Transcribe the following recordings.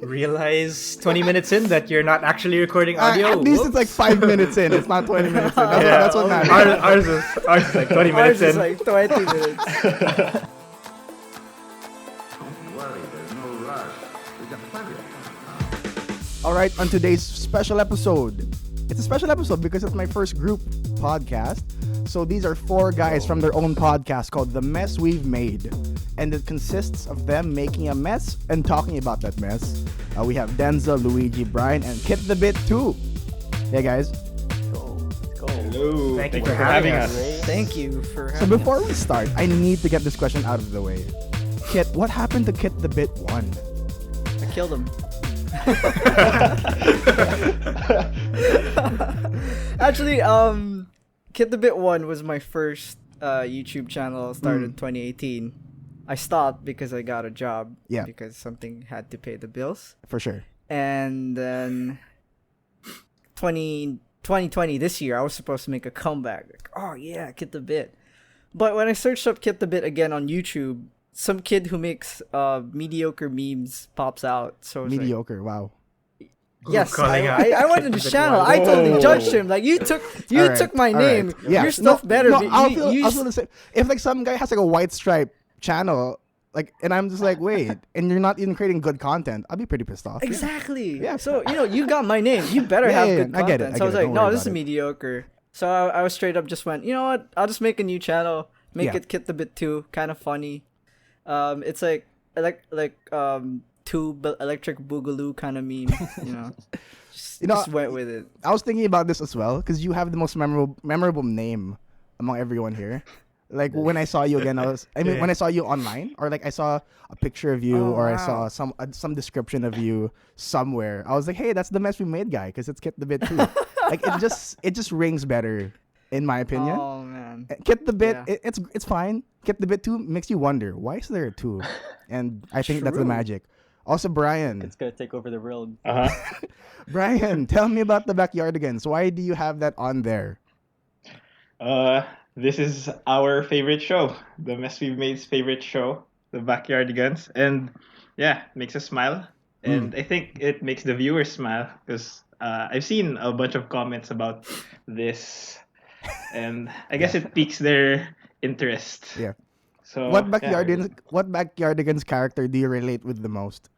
realize 20 minutes in that you're not actually recording audio. At least it's like 5 minutes in. It's not 20 minutes in. That's what matters. Ours is like 20 minutes in. Ours is like 20 minutes. Don't worry, there's no rush. We got plenty of time. All right, on today's special episode. It's a special episode because it's my first group podcast. So these are 4 guys from their own podcast called The Mess We've Made. And it consists of them making a mess and talking about that mess. We have Denzel, Luigi, Bryan, and Kit the Bit too. Hey guys. Let's go. Hello. Thank you for having us. Thank you for having So before we start, I need to get this question out of the way. Kit, what happened to Kit the Bit 1? I killed him. Actually, Kit the Bit 1 was my first YouTube channel. Started in 2018. I stopped because I got a job. Yeah. Because something had to pay the bills. For sure. And then 2020, this year, I was supposed to make a comeback. Like, oh yeah, Kit the Bit. But when I searched up Kit the Bit again on YouTube, some kid who makes mediocre memes pops out. So I was Mediocre, wow. yes, I wanted the channel. I totally judged him. Like you took my name. Right. Yeah. Your stuff better. No, be- I you was gonna say, if like some guy has like a white stripe channel, like, and I'm just like, wait, and you're not even creating good content, I'll be pretty pissed off. exactly. Yeah. So you got my name. You better have good I content. get it. So I was like, Don't no, worry this is about it. mediocre. So I was straight up just went, you know what? I'll just make a new channel. Make Yeah. it Kit the Bit 2, kind of funny. It's like electric boogaloo kind of meme. Just went with it. I was thinking about this as well because you have the most memorable name among everyone here. Like when I saw you again, when I saw you online, or like I saw a picture of you, or I saw some description of you somewhere. I was like, hey, that's the Mess We Made guy because it's Kit the Bit too. Like it just rings better, in my opinion. Oh man, Kit the Bit, Yeah. it's fine. Kit the Bit 2 makes you wonder why is there a 2, and I think that's the True. magic. Also, Bryan. It's gonna take over the world. Brian, tell me about the Backyardigans. Why do you have that on there? This is our favorite show, the Mess We've Made's favorite show, the Backyardigans, and yeah, makes us smile, and I think it makes the viewers smile because I've seen a bunch of comments about this, and I guess it piques their interest. Yeah. So What Backyardigans character do you relate with the most?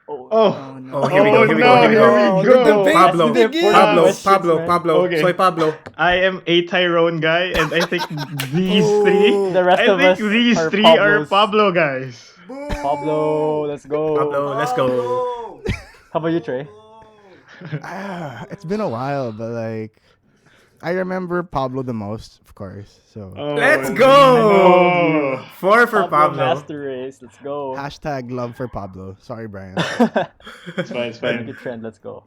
Oh, no. Oh, here we go. The Pablo. begins. Pablo. Okay. Soy Pablo. I am a Tyrone guy, and I think these three. The rest of us these are 3 are Pablos. Pablo guys. Pablo, let's go. Pablo, let's go. How about you, Trey? It's been a while, but like, I remember Pablo the most, of course. So Let's go. 4 for Pablo. Master Race, let's go. hashtag love for Pablo. Sorry, Brian. It's fine. It's Make fine. a trend, let's go.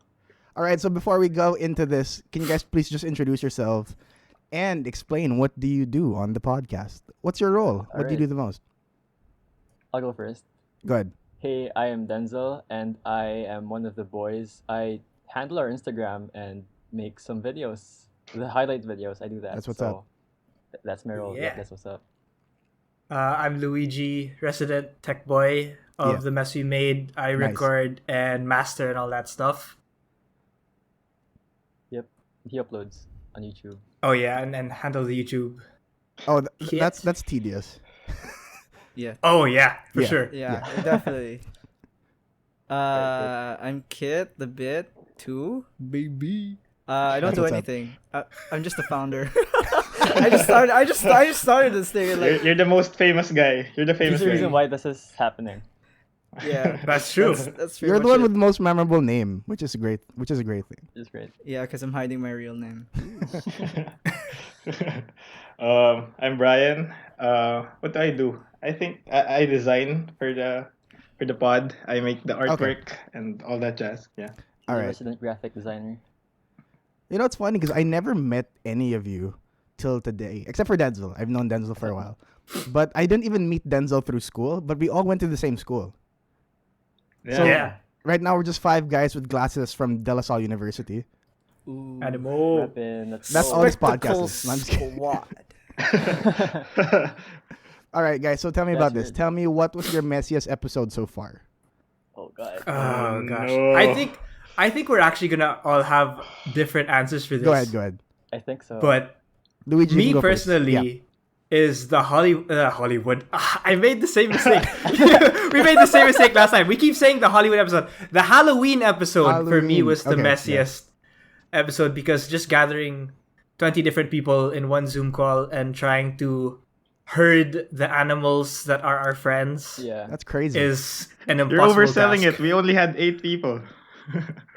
All right. So before we go into this, can you guys please just introduce yourself and explain what do you do on the podcast? What's your role? What do you do the most? I'll go first. Go ahead. Hey, I am Denzel, and I am one of the boys. I handle our Instagram and make some videos, the highlight videos. I do that. That's what's so That's my role. Yeah. That's what's up. I'm Luigi, resident tech boy of Yeah. The Mess We Made. I Nice. record and master and all that stuff. Yep, he uploads on YouTube. Oh yeah, and handle the YouTube. Oh, Kit? that's tedious. Yeah. Oh yeah, for Yeah. sure. Yeah, definitely. I'm Kit the Bit 2, baby. I don't That's do what's up. anything. I'm just a founder. I just started this thing. And like, You're the most famous guy. You're the Here's famous the guy. reason why this is happening. yeah, That's true. That's pretty You're the much one it. with the most memorable name, which is great. Which is a great thing. It's great. Yeah, because I'm hiding my real name. I'm Bryan. What do I do? I think I design for the pod. I make the artwork and all that jazz. Yeah. All I'm a right. resident graphic designer. You know, it's funny because I never met any of you till today, except for Denzel. I've known Denzel for a while. But I didn't even meet Denzel through school, but we all went to the same school. So Yeah. right now we're just 5 guys with glasses from De La Salle University. Ooh. Animo. Reppin', That's all this Spectacle podcast is. No, I'm just kidding. Squad. All right, guys. So tell me That's about this. weird. Tell me what was your messiest episode so far. Oh God. Oh gosh. no. I think we're actually gonna all have different answers for this. Go ahead. I think so. But Luigi, you me can go first. personally Yeah. is the Hollywood. I made the same mistake. We made the same mistake last time. We keep saying the Hollywood episode. The Halloween episode for me Halloween. was the Okay, messiest episode because just gathering 20 different people in one Zoom call and trying to herd the animals that are our friends yeah. That's crazy. is an You're impossible overselling task. it. We only had 8 people.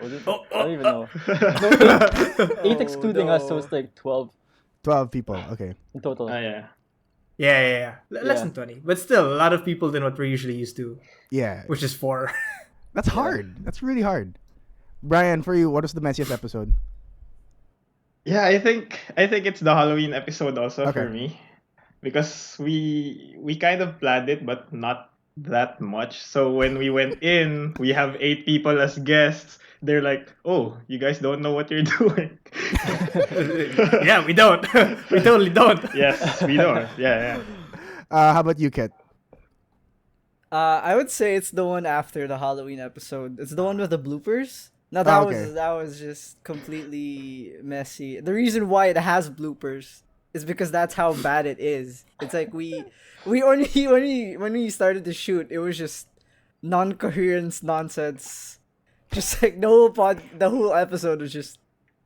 Was it? I don't even know. No, 8 excluding us, so it's like 12 12 people. Okay. in total. Yeah. Yeah. Less Yeah. than 20. But still, a lot of people than what we're usually used to, Yeah. which is 4. That's hard. That's really hard. Brian, for you, what was the messiest episode? Yeah, I think it's the Halloween episode also Okay. for me, because we kind of planned it, but not that much. So when we went in, we have 8 people as guests. They're like, "Oh, you guys don't know what you're doing." Yeah, we don't. We totally don't. Yes, we don't. Yeah. How about you, Kit? I would say it's the one after the Halloween episode. It's the one with the bloopers. Now that okay. was just completely messy. The reason why it has bloopers is because that's how bad it is. It's like we only when we started to shoot, it was just non-coherence nonsense. Just like the whole episode was just,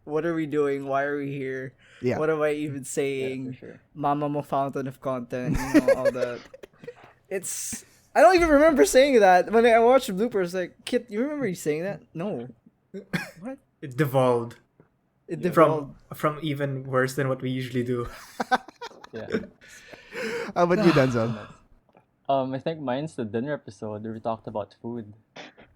what are we doing? Why are we here? Yeah. What am I even Yeah, saying? for sure. Mama mo fountain of content, all that. I don't even remember saying that when I watched the bloopers. Like, Kit, you remember you saying that? No. What? It devolved It devolved. from even worse than what we usually do. Yeah. How about you, Denzel? I think mine's the dinner episode where we talked about food.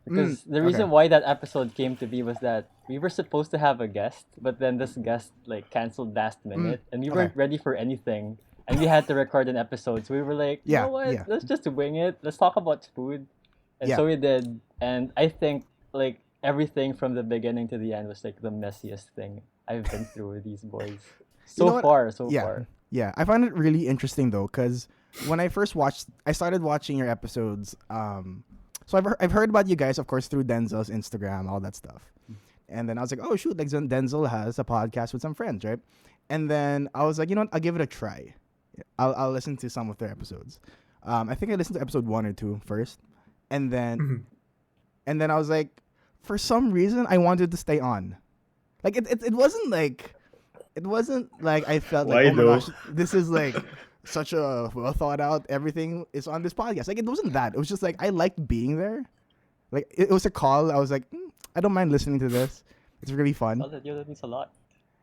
Because the okay. reason why that episode came to be was that we were supposed to have a guest, but then this guest like canceled last minute, and we weren't ready for anything, and we had to record an episode. So we were like, you Yeah, know what? yeah. Let's just wing it. Let's talk about food, and Yeah. so we did. And I think like everything from the beginning to the end was like the messiest thing I've been through with these boys You know so what? far. So Yeah. far. Yeah, I find it really interesting though, because when I started watching your episodes. So I've heard about you guys, of course, through Denzel's Instagram, all that stuff, and then I was like, oh shoot, like Denzel has a podcast with some friends, right? And then I was like, you know what, I'll give it a try. I'll listen to some of their episodes. I think I listened to episode 1 or 2 first, and then I was like, for some reason, I wanted to stay on. Like it wasn't like I felt like, Why oh my though? gosh, this is like such a well thought out, everything is on this podcast. Like, it wasn't that. It was just like, I liked being there. Like, it was a call. I was like, I don't mind listening to this. It's really fun. Well, that means a lot,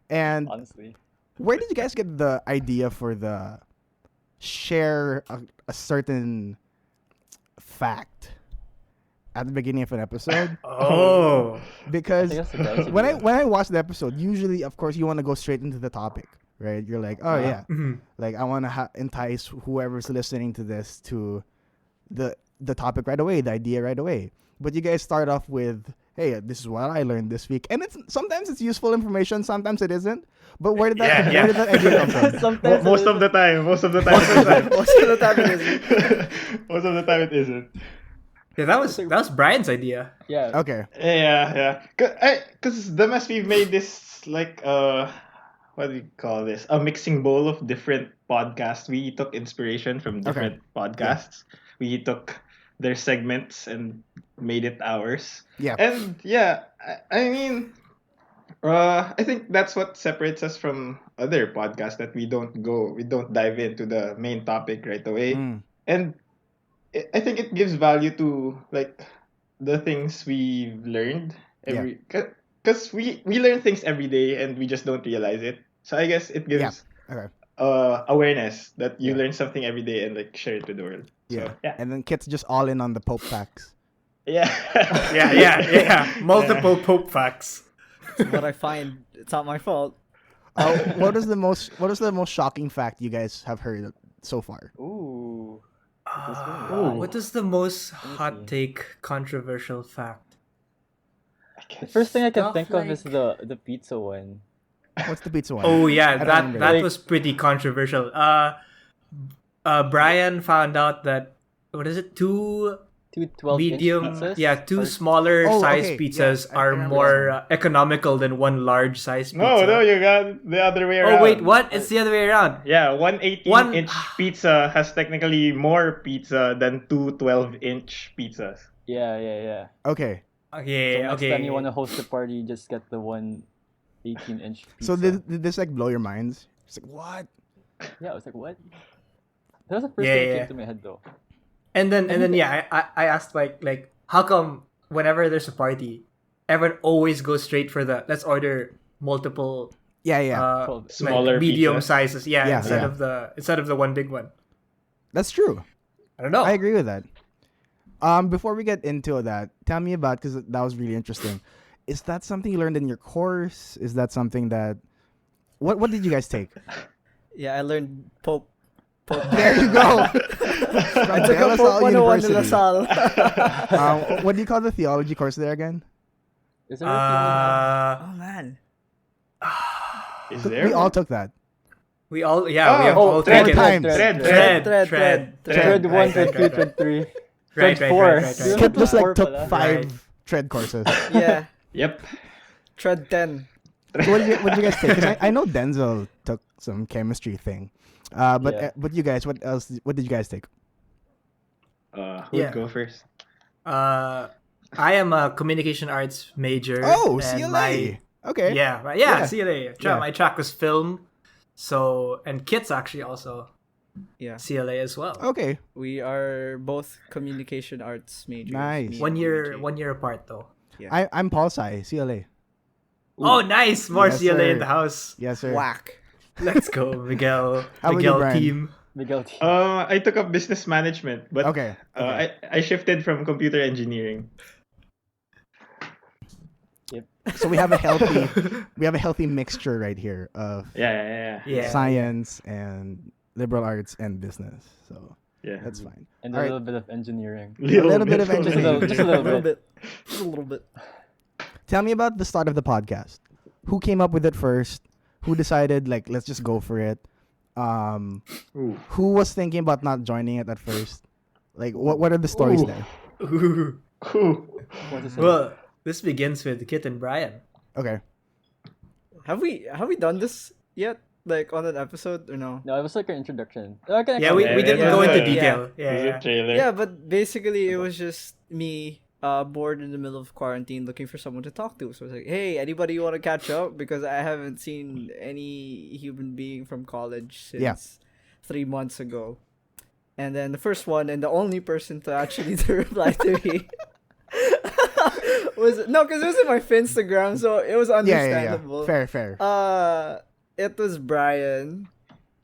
And honestly. where did you guys get the idea for the share a certain fact at the beginning of an episode? Oh. Because I think that's the guys when idea. I watch the episode, usually, of course, you want to go straight into the topic, right? You're like, oh yeah, like I want to entice whoever's listening to this to the topic right away, the idea right away. But you guys start off with, hey, this is what I learned this week, and sometimes it's useful information, sometimes it isn't. But where did that Yeah. where did that idea come from? Sometimes Most of the time. Most of the time it isn't. Most of the time it isn't. Yeah, that was Brian's idea. yeah. Okay, Yeah. Because the mess we've made this like what do you call this? A mixing bowl of different podcasts. We took inspiration from different podcasts. We took their segments and made it ours. yeah, And yeah, I mean, I think that's what separates us from other podcasts, that we don't dive into the main topic right away. And I think it gives value to like the things we've learned because we learn things every day and we just don't realize it. So I guess it gives okay, awareness that you learn something every day and like share it to the world. yeah. So, yeah. And then Kit's just all in on the Pope facts. Yeah. Yeah. Multiple Pope facts. It's what I find. It's not my fault. What is the most shocking fact you guys have heard so far? Ooh. What is the most hot take controversial fact? The first thing I can Stuff think of is like- the pizza one. What's the pizza one? Oh yeah, I don't that remember. that was pretty controversial. Brian found out that, what is it, two two 12-inch medium, pizzas. yeah, two Or- smaller Oh, size okay. pizzas Yeah, I are remember more that economical than one large size pizza. No, you got the other way around. Oh wait, what? It's the other way around. Yeah, one One- 18-inch pizza has technically more pizza than two 12-inch pizzas. Yeah. Okay. Okay, So next okay. time you want to host a party, just get the one 18-inch pizza. So did this like blow your minds? It's like what? Yeah, I was like, what? That was the first Yeah, thing that yeah. came to my head though. And then yeah, I asked like how come whenever there's a party, everyone always goes straight for the let's order multiple Yeah. like, Smaller medium pizzas. sizes, Yeah, instead yeah. of the one big one. That's true. I don't know. I agree with that. Before we get into that, tell me about, because that was really interesting. Is that something you learned in your course? Is that something that what did you guys take? Yeah, I learned Pope. There you go. From I took De La a Salle Pope 101 in University. LaSalle. What do you call the theology course there again? Is there a Oh man. Is there? We all took that. we all yeah, we have Oh, all thread, taken times. Thread. thread 1, Right, thread right, 2, right. thread 3, Right, thread right, 4. right, right. You Kit just like four took pala. 5 Right. tread courses. Yeah. Yep. Tread 10. So what did you guys take? 'Cause I know Denzel took some chemistry thing. But Yeah. but you guys, what did you guys take? Who'd Yeah. go first? I am a communication arts major. Oh, and CLA. Okay. Yeah, CLA. Yeah. My track was film. So and Kit's actually also Yeah. CLA as well. Okay. We are both communication arts majors. Nice. me 1 and year Luigi. 1 year apart though. I'm Paul Sai, CLA. Oh, nice! More Yes, CLA sir. in the house. Yes, sir. Whack. Let's go, Miguel. How about you, Miguel Bryan? team. Miguel T. I took up business management, but Okay. I shifted from computer engineering. So we have a healthy mixture right here of Yeah. Yeah. science and liberal arts and business. So Yeah. that's fine. And a All right. little bit of engineering. little bit of Just a little, engineering. just a A little little bit. bit. Just a little bit. Tell me about the start of the podcast. Who came up with it first? Who decided like let's just go for it? Ooh. Who was thinking about not joining it at first? Like what are the stories Ooh. there? Ooh. Ooh. What is it? Well, this begins with Kit and Bryan. Okay. Have we done this yet? Like on an episode or no? No, it was like an introduction. Okay, Yeah, we didn't yeah, go into yeah. detail. Is Yeah. it trailer? Yeah, but basically it was just me bored in the middle of quarantine looking for someone to talk to. So I was like, hey, anybody want to catch up? Because I haven't seen any human being from college since Yeah. 3 months ago. And then the first one and the only person to actually to reply to me was because it was in my Finstagram, so it was Yeah. understandable. Fair. It was Bryan,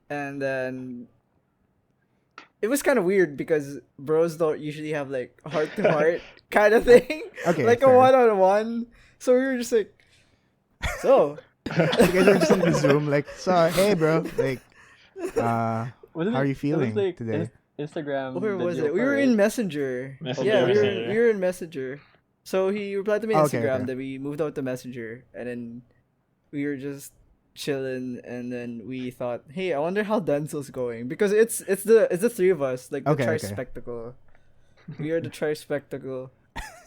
and then it was kind of weird because bros don't usually have like heart to heart kind of thing, Okay, like fair. a 1-on-1. So we were just like, so You guys are just on the Zoom, like, so hey bro, like Wasn't how are it- you it was feeling like today? Instagram. where was video it? We call, were right? in Messenger. Messenger, Yeah, Messenger. we were in Messenger. So he replied to me on Okay, Instagram. okay. Then we moved out to Messenger, and then we were just chilling. And then we thought, hey, I wonder how Denzel's going because it's the three of us, like the Okay, okay. tri-spectacle. We are the tri-spectacle,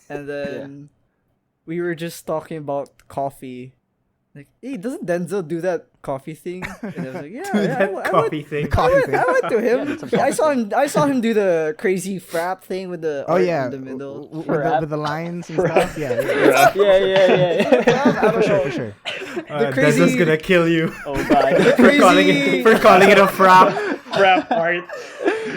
and then we were just talking about coffee. Like, hey, doesn't Denzel do that coffee thing? And I was like, yeah, That I went- coffee thing. Coffee thing. I went to him. Yeah, that's a I saw him do the crazy frap thing with the Oh art yeah, in the middle. with the lines and stuff. Yeah. Yeah. For sure, for sure. The crazy- Denzel's gonna kill you Oh god. for calling it a frap. Rap art.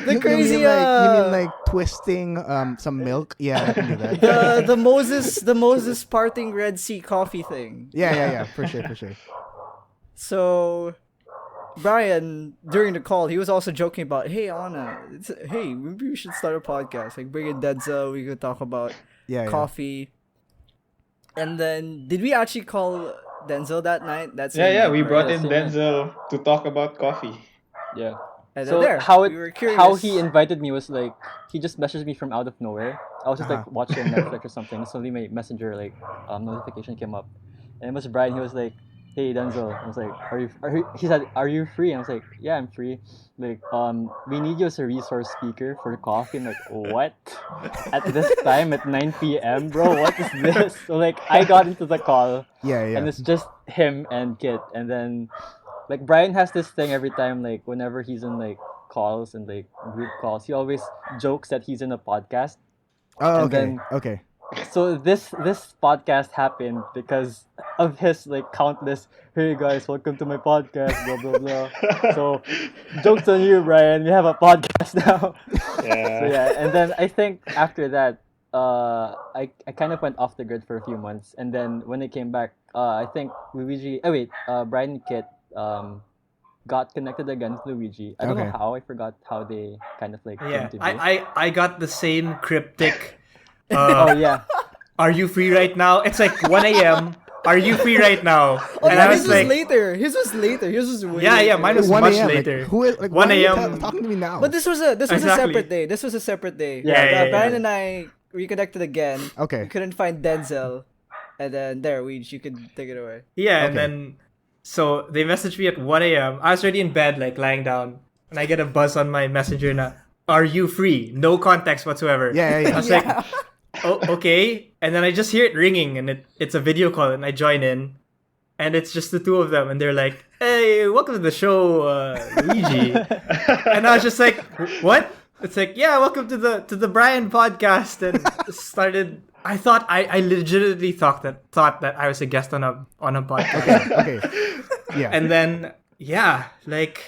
The crazy you mean like twisting some milk? Yeah, I can do that. the Moses parting Red Sea coffee thing. Yeah, for sure. So Bryan, during the call, he was also joking about, hey Anna, hey, maybe we should start a podcast. Like bring in Denzel, we could talk about Yeah. coffee. And then did we actually call Denzel that night? That's Yeah. We brought Yes, in yeah. Denzel to talk about coffee. Yeah. And then So there, how we were curious. how he invited me was like he just messaged me from out of nowhere. I was just like Uh-huh. watching Netflix or something. Suddenly my messenger like notification came up, and it was Brian. He was like, "Hey Denzel," I was like, He said, "Are you free?" I was like, "Yeah, I'm free." Like, we need you as a resource speaker for coffee. I'm like, what? At this time at 9 p.m., bro? What is this? So like, I got into the call, Yeah, yeah. and it's just him and Kit, and then like Bryan has this thing every time, like whenever he's in like calls and like group calls, he always jokes that he's in a podcast. Oh, And okay. then Okay. so this podcast happened because of his like countless, "Hey guys, welcome to my podcast, blah blah blah." So jokes on you, Bryan. We have a podcast now. So Yeah. yeah, and then I think after that, I kind of went off the grid for a few months, and then when I came back, I think Luigi. Oh wait, Bryan and Kit got connected again with Luigi. I don't know Okay. how. I forgot how they kind of like Yeah, came to be. I got the same cryptic. Oh yeah. Are you free right now? It's like 1 a.m. Are you free right now? Oh, And no, I his was was like, later. His was later. His was way yeah, later. mine was 1 much a.m. later. Like, who is, like, 1 why are you a.m. talking to me now? But this was a Exactly. separate day. This was a separate day. Yeah. Brian and I reconnected again. Okay. We couldn't find Denzel, and then there, you could take it away. Yeah, and Okay. then so they messaged me at 1 a.m. I was already in bed, like lying down, and I get a buzz on my messenger na, "Are you free?" No context whatsoever. Yeah, yeah, yeah. I was like, "Oh, okay." And then I just hear it ringing, and it's a video call, and I join in, and it's just the two of them, and they're like, "Hey, welcome to the show, Luigi." And I was just like, "What?" It's like, "Yeah, welcome to the Bryan podcast," and started. I legitimately thought that I was a guest on a podcast. Okay. Yeah. And then like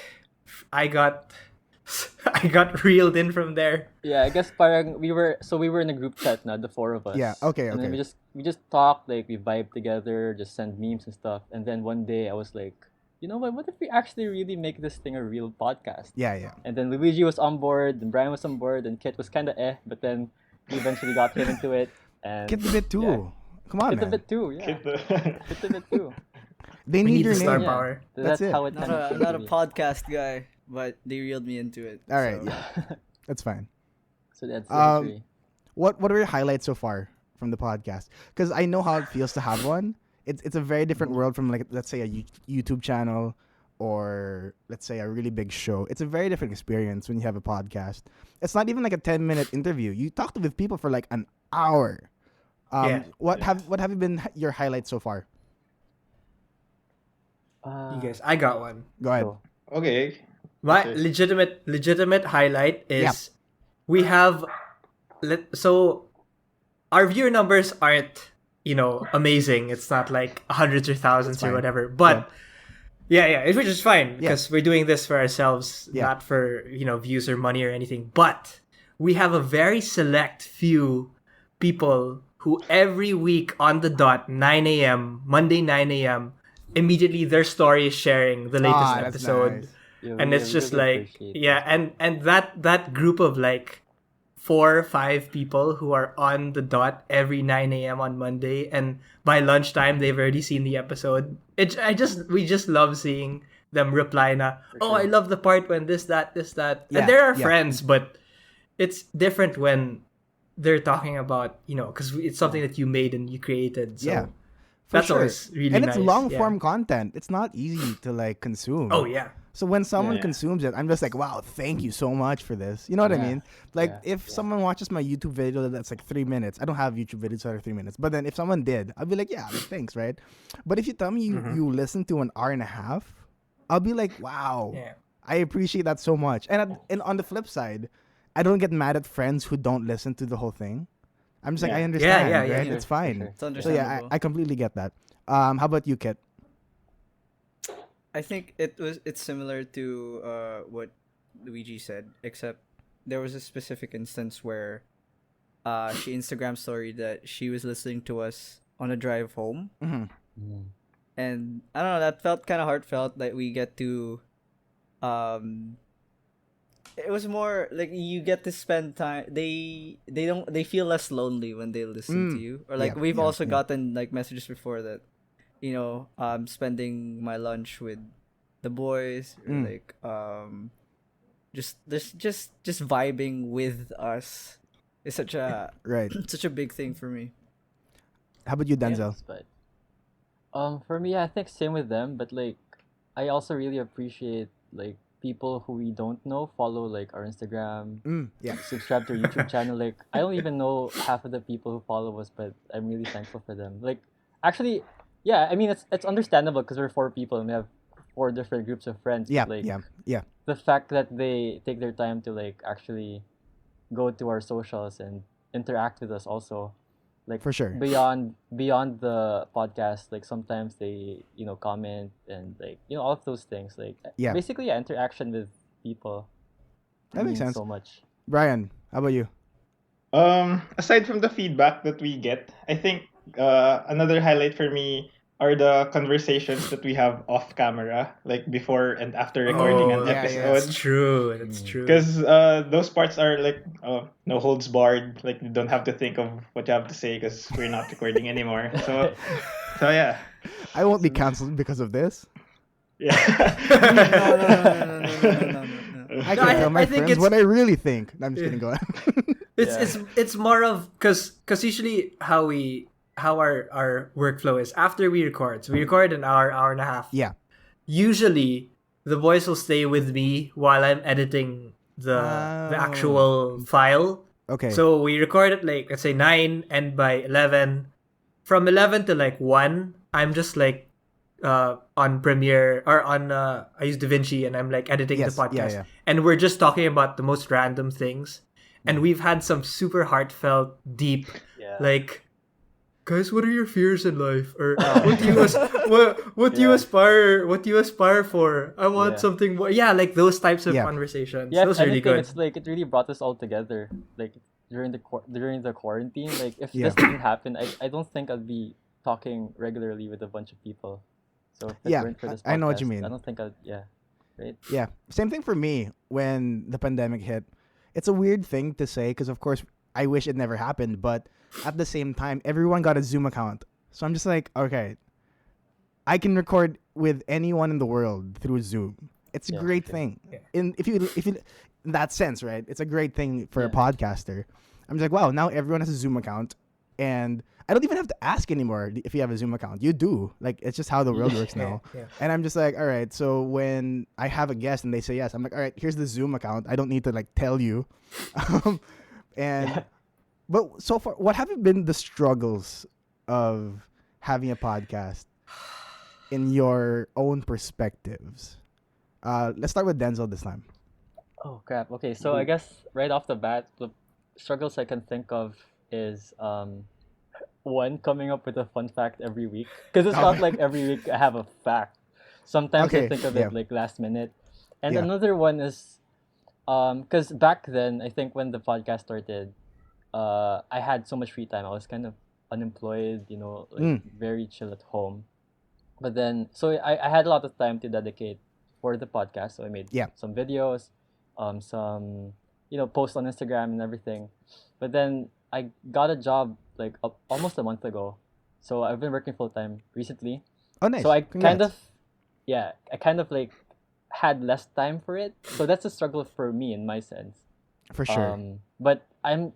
I got reeled in from there. Yeah, I guess parang we were in a group chat now, the four of us. Yeah, okay, And then okay. we just talked, like we vibed together, just send memes and stuff. And then one day I was like, you know what if we actually really make this thing a real podcast? Yeah, yeah. And then Luigi was on board, and Bryan was on board, and Kit was kinda but then we eventually got him into it. And Get the bit too. yeah. Come on, Kit a man. bit too, yeah. Kit a bit too. They We need need your the star name. Yeah. power. That's it. how it Not kind of a should not a be. podcast guy, but they reeled me into it. All right, so. yeah. That's fine. So that's the Um, history. What are your highlights so far from the podcast? Because I know how it feels to have one. It's a very different world from, like, let's say a YouTube channel, or let's say a really big show. It's a very different experience when you have a podcast. It's not even like a 10-minute interview. You talk with people for like an hour. Yeah. What have been your highlights so far? You guys, I got one. Go ahead. So, Okay. My Okay. legitimate highlight is Yep. we have so our viewer numbers aren't amazing. It's not like hundreds or thousands or fine. whatever. But yeah, which is fine because we're doing this for ourselves, Yeah. not for views or money or anything. But we have a very select few people who every week on the dot 9 a.m. Monday 9 a.m. immediately their story is sharing the latest Ah, that's episode. nice. yeah, And we it's just really like appreciate yeah, and that group of like 4 or 5 people who are on the dot every 9 a.m. on Monday, and by lunchtime they've already seen the episode. We just love seeing them reply na, "Oh, I love the part when this that." Yeah, And they're our yeah. friends, but it's different when they're talking about, because it's something that you made and you created. So Yeah. For that's sure. always really and nice. it's long yeah. form content. It's not easy to like consume. Oh yeah. So when someone Yeah. consumes it, I'm just like, wow, thank you so much for this. You know what I Yeah. mean? Like, Yeah. if someone watches my YouTube video that's like 3 minutes, I don't have YouTube videos that are 3 minutes. But then if someone did, I'll be like, yeah, thanks, right? But if you tell me you listen to an hour and a half, I'll be like, wow, Yeah. I appreciate that so much. And on the flip side, I don't get mad at friends who don't listen to the whole thing. I'm just like, Yeah. I understand, yeah, right? sure, It's fine. sure. It's So understandable. yeah, I completely get that. How about you, Kit? I think it's similar to what Luigi said, except there was a specific instance where she Instagram story that she was listening to us on a drive home, and I don't know, that felt kind of heartfelt that we get to it was more like you get to spend time. They feel less lonely when they listen to you, or like Yeah, we've yeah, also yeah. gotten like messages before that spending my lunch with the boys, or like just vibing with us is such a Right. such a big thing for me. How about you, Denzel? Yes, but For me, I think same with them, but like, I also really appreciate like people who we don't know follow like our Instagram, Yeah. subscribe to our YouTube channel. Like, I don't even know half of the people who follow us, but I'm really thankful for them. Like, actually, yeah, I mean it's understandable because we're four people and we have four different groups of friends. Yeah. But, like, Yeah. the fact that they take their time to like actually go to our socials and interact with us also, like, For sure. beyond the podcast, like sometimes they comment and like all of those things, like, Yeah. basically, yeah, interaction with people That makes means sense. so much. Brian, how about you? Aside from the feedback that we get, I think another highlight for me are the conversations that we have off camera, like before and after recording an yeah, yeah. That's episode. true. That's true. Because those parts are like no holds barred. Like you don't have to think of what you have to say because we're not recording anymore. So yeah, I won't be canceled because of this. yeah. No. I No, can tell my I think friends it's- what I really think. No, I'm just kidding. Go on. It's more of because usually how our workflow is after we record. So we record an hour and a half. Yeah. Usually the boys will stay with me while I'm editing the Oh. actual file. Okay. So we record at like let's say 9 and by 11. From 11 to like 1, I'm just like on Premiere or on I use DaVinci and I'm like editing Yes, the podcast. yeah. And we're just talking about the most random things. And we've had some super heartfelt, deep, Yeah. like, guys, what are your fears in life? Or what do you what do you aspire for? I want Yeah. something more. Yeah, like those types of Yeah. conversations. Yeah, Those if are really anything, good. it's like it really brought us all together. Like during the quarantine, like if Yeah. this didn't happen, I don't think I'd be talking regularly with a bunch of people. So if it Yeah, weren't for this I know what you podcast, mean. I don't think I'd right. Yeah. Same thing for me when the pandemic hit. It's a weird thing to say because, of course, I wish it never happened. But at the same time, everyone got a Zoom account. So I'm just like, okay, I can record with anyone in the world through Zoom. It's a Yeah, great sure. thing. Yeah. If you in that sense, right? It's a great thing for a Yeah. podcaster. I'm just like, wow, now everyone has a Zoom account, and I don't even have to ask anymore if you have a Zoom account. You do. Like, it's just how the world works now. Yeah. And I'm just like, all right. So when I have a guest and they say yes, I'm like, all right, here's the Zoom account. I don't need to like tell you. But so far, what have been the struggles of having a podcast in your own perspectives? Let's start with Denzel this time. Oh crap. Okay, so I guess right off the bat, the struggles I can think of is one, coming up with a fun fact every week, because it's not like every week I have a fact. Sometimes Okay, I think of yeah. it like last minute, and Yeah. another one is because back then I think when the podcast started, I had so much free time. I was kind of unemployed, like very chill at home. But then, so I had a lot of time to dedicate for the podcast. So I made Yeah. some videos, some posts on Instagram and everything. But then I got a job like almost a month ago. So I've been working full time recently. Oh, nice. So I Congrats. kind of like had less time for it. So that's a struggle for me in my sense. For sure. But I know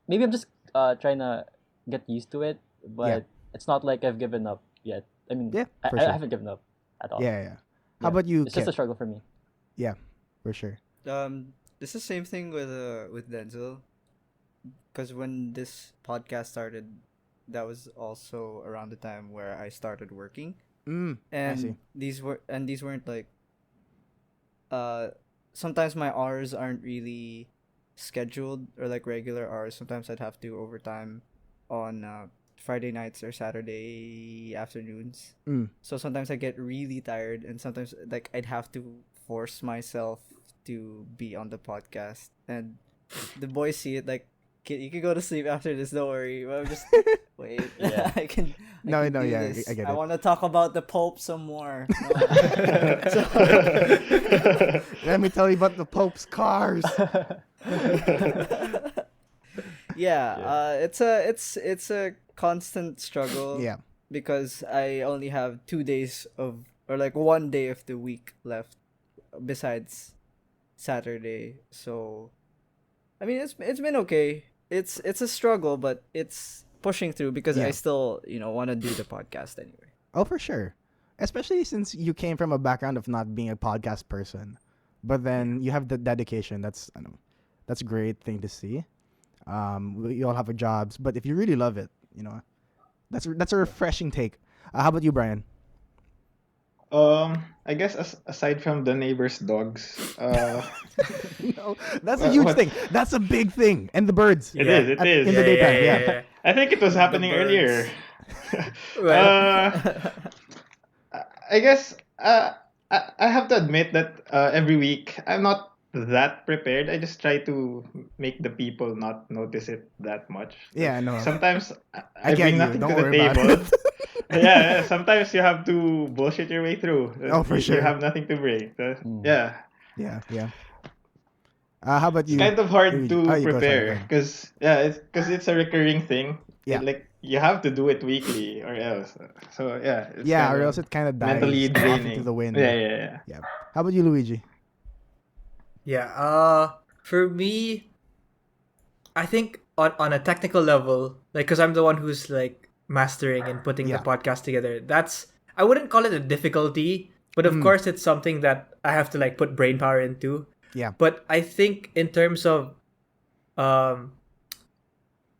maybe I'm just trying to get used to it, but it's not like I've given up yet. I mean, Yeah, I for sure. haven't given up at all. Yeah. How about you, It's just a Kit? struggle for me. Yeah, for sure. It's the same thing with Denzel, because when this podcast started, that was also around the time where I started working, I see. and these weren't like sometimes my hours aren't really scheduled or like regular hours. Sometimes I'd have to overtime on Friday nights or Saturday afternoons. So sometimes I get really tired, and sometimes like I'd have to force myself to be on the podcast, and the boys see it like, "Kid, you can go to sleep after this, don't worry." But I'm just wait. Yeah. I can No, do yeah, this. I get I it. want to talk about the Pope some more. Let me tell you about the Pope's cars. It's a constant struggle. Yeah. Because I only have 2 days or like 1 day of the week left besides Saturday. So I mean, it's been okay. It's a struggle, but it's pushing through because Yeah. I still, want to do the podcast anyway. Oh, for sure. Especially since you came from a background of not being a podcast person, but then you have the dedication. That's a great thing to see. You all have a jobs, but if you really love it, that's a refreshing take. How about you, Brian? I guess aside from the neighbor's dogs, No, that's a huge thing. That's a big thing. And the birds. It is. In the daytime, yeah. I think it was happening birds. earlier. Well, I guess I have to admit that every week I'm not that prepared. I just try to make the people not notice it that much. Yeah, I know. Sometimes I I get bring you. nothing Don't to the worry about table. it. Yeah, sometimes you have to bullshit your way through. Oh, for sure. You have nothing to bring. Yeah. Yeah. How about you? It's kind of hard Luigi? to Oh, you go, sorry, go prepare ahead. because it's a recurring thing. Yeah. Like you have to do it weekly or else. So yeah. It's Yeah, kind or of else it kind of dies mentally off draining. into the wind. Yeah. Yeah. How about you, Luigi? yeah. For me, I think on a technical level, like, because I'm the one who's like mastering and putting Yeah. the podcast together. I wouldn't call it a difficulty, but of course it's something that I have to like put brain power into. Yeah. But I think in terms of,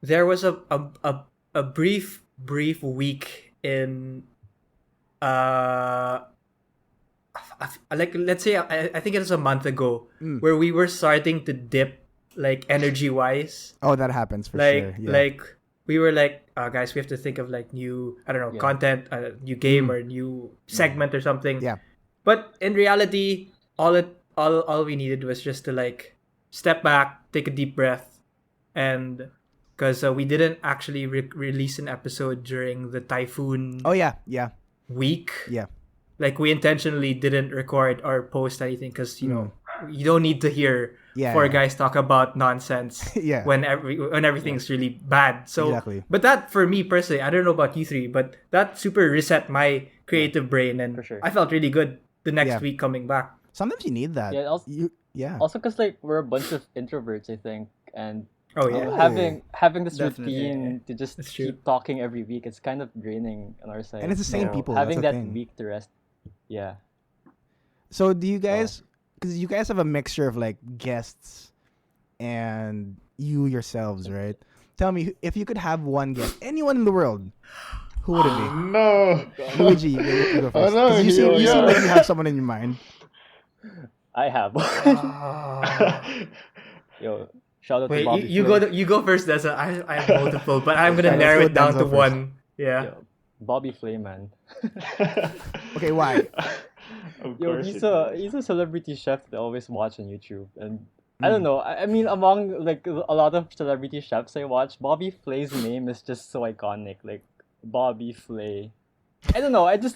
there was a brief week in, like, let's say I think it was a month ago where we were starting to dip, like, energy wise. Oh, that happens for Like sure. Yeah. like we were like, guys, we have to think of like new, I don't know, content, new game or new segment or something. Yeah. But in reality, all we needed was just to like step back, take a deep breath, and because we didn't actually release an episode during the typhoon Oh yeah. week. Yeah. Like, we intentionally didn't record or post anything because you don't need to hear four guys talk about nonsense Yeah. when everything's really bad. So, Exactly. but that, for me personally, I don't know about you three, but that super reset my creative brain, and For sure. I felt really good the next Yeah. week coming back. Sometimes you need that. Yeah, also- Yeah. Also, because like we're a bunch of introverts, I think, and Oh yeah. having this Definitely. routine to just That's true. keep talking every week, it's kind of draining on our side. And it's the same So people, Having that's the that thing. week to rest. Yeah. So do you guys? Because you guys have a mixture of like guests and you yourselves, right? Tell me, if you could have one guest, anyone in the world, who would it be? No. Luigi, you go first. no, 'Cause you seem yeah. like you have someone in your mind. I have. Yo, shout out to Wait, Bobby. you go first, Dessa. I have multiple, but I'm gonna Alright, narrow let's it go down Denzel to first. one. Yeah. Yo, Bobby Flay, man. Okay, why? Of Yo, course he's it a is. he's a celebrity chef that I always watch on YouTube, and I don't know. I mean, among like a lot of celebrity chefs I watch, Bobby Flay's name is just so iconic. Like Bobby Flay. I don't know. It's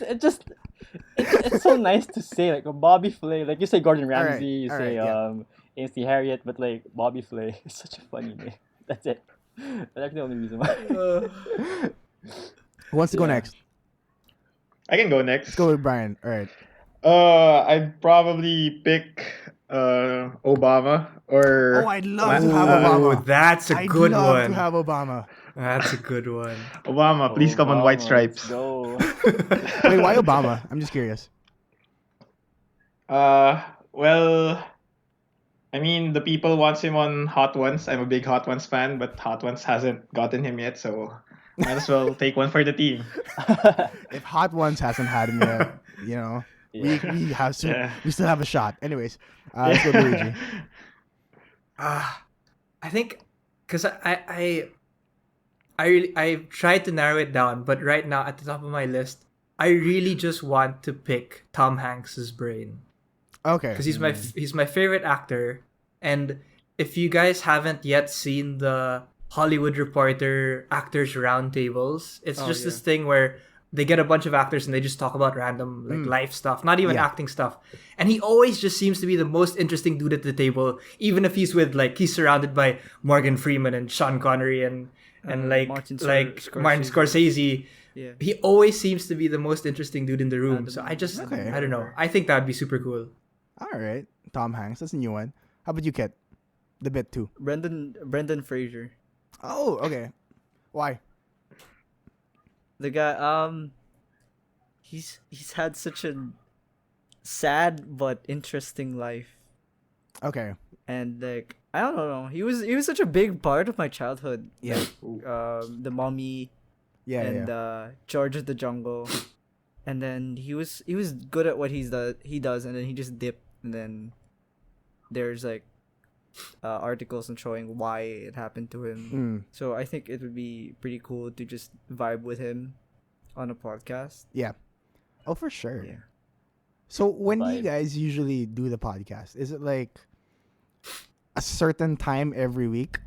so nice to say, like Bobby Flay. Like you say Gordon Alright, Ramsay, you say yeah. Ainsley Harriet, but like Bobby Flay is such a funny name. That's it. That's the only reason why. Who wants to go Yeah. next? I can go next. Let's go with Brian. All right. I'd probably pick Obama or Oh, I'd love to have Obama. That's a I'd good love one. to have Obama. That's a good one. Obama. Please come on White Obama, Stripes. Let's go. Wait, why Obama? I'm just curious. Well, I mean, the people wants him on Hot Ones. I'm a big Hot Ones fan, but Hot Ones hasn't gotten him yet, so might as well take one for the team. If Hot Ones hasn't had him yet, you know, Yeah. we have to, Yeah. we still have a shot. Anyways, let's go Luigi. I think because I've tried to narrow it down, but right now at the top of my list, I really just want to pick Tom Hanks's brain Okay. because he's my favorite actor, and if you guys haven't yet seen the Hollywood Reporter Actors Roundtables, it's just this thing where they get a bunch of actors and they just talk about random like life stuff, not even Yeah. acting stuff. And he always just seems to be the most interesting dude at the table, even if he's surrounded by Morgan Freeman and Sean Connery and like Martin Martin Scorsese. Yeah. He always seems to be the most interesting dude in the room. Adam So I just Okay. I don't know. I think that'd be super cool. All right. Tom Hanks. That's a new one. How about you, Kit? The bit too. Brendan Fraser. Oh, okay. Why? The guy, he's had such a sad but interesting life, Okay. and like I don't know, he was such a big part of my childhood. Yeah. The Mummy Yeah. and Yeah. George of the Jungle, and then he was good at what he does, and then he just dipped, and then there's like articles and showing why it happened to him. Mm. So I think it would be pretty cool to just vibe with him on a podcast. Yeah. Oh, for sure. Yeah. So when do you Vibe. guys usually do the podcast? Is it like a certain time every week?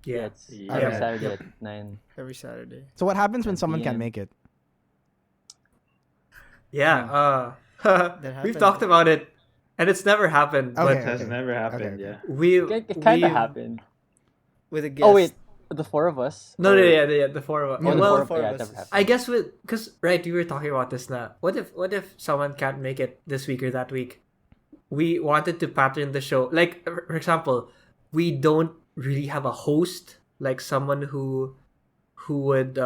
Yeah. It's Yeah. every Okay. Saturday at 9. Every Saturday. So what happens when 10 someone can't PM. make it? Yeah. That We've happened. talked about it, and it's never happened. Okay. It has never happened. Okay. Yeah. But we It kind we- of happened. With a guest. Oh wait, the four of us. No, Or- yeah, the four of us. Yeah, Oh, the well, four of four us. of Yeah, it us. never happened. I guess because right, we were talking about this now. What if someone can't make it this week or that week? We wanted to pattern the show. Like for example, we don't really have a host, like someone who would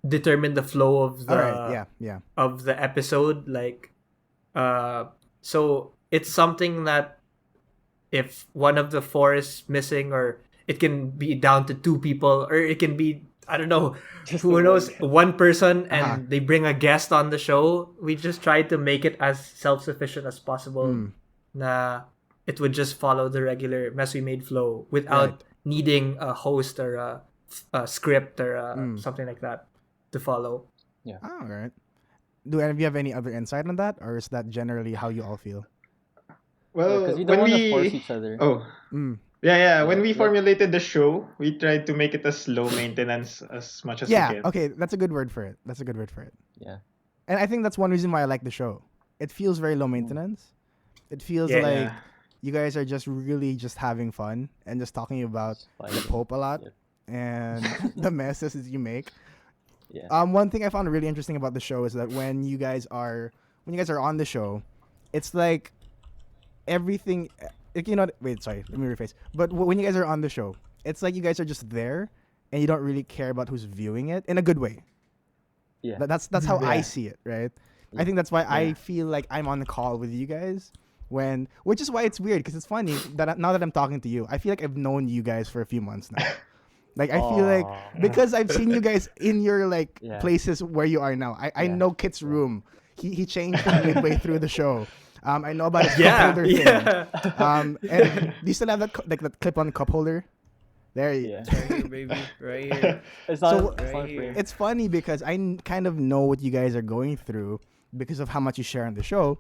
determine the flow of the All right. Yeah. Yeah. of the episode. Like, so it's something that if one of the four is missing, or it can be down to two people, or it can be, I don't know, who knows, one person, and Uh-huh. they bring a guest on the show. We just try to make it as self-sufficient as possible. Mm. Na it would just follow the regular Mess We Made flow without Right. needing a host or a script or Mm. something like that to follow. All right. Do any of you have any other insight on that, or is that generally how you all feel? Well, Because we when don't want to force we each other. oh Mm. yeah, when we Yeah. formulated the show, we tried to make it as low maintenance as much as we Yeah. can. Okay. That's a good word for it. That's a good word for it. Yeah. And I think that's one reason why I like the show. It feels very low maintenance. It feels Yeah. like you guys are just really just having fun and just talking about Fine. the Pope a lot Yep. and the messes you make. Yeah. One thing I found really interesting about the show is that when you guys are on the show, it's like everything. Wait, sorry, let me rephrase. But when you guys are on the show, it's like you guys are just there, and you don't really care about who's viewing it in a good way. Yeah. That's how I Yeah. see it, right? Yeah. I think that's why I Yeah. feel like I'm on the call with you guys which is why it's weird, because it's funny that now that I'm talking to you, I feel like I've known you guys for a few months now. Like I feel like Aw. because I've seen you guys in your like Yeah. places where you are now. I Yeah. know Kit's room. He changed midway through the show. I know about his cup Yeah, holder thing. yeah. And do you still have that that clip on the cup holder? There you. Yeah. Right here, baby. Right here. It's So- not. It's not Right frame. It's funny because kind of know what you guys are going through because of how much you share on the show.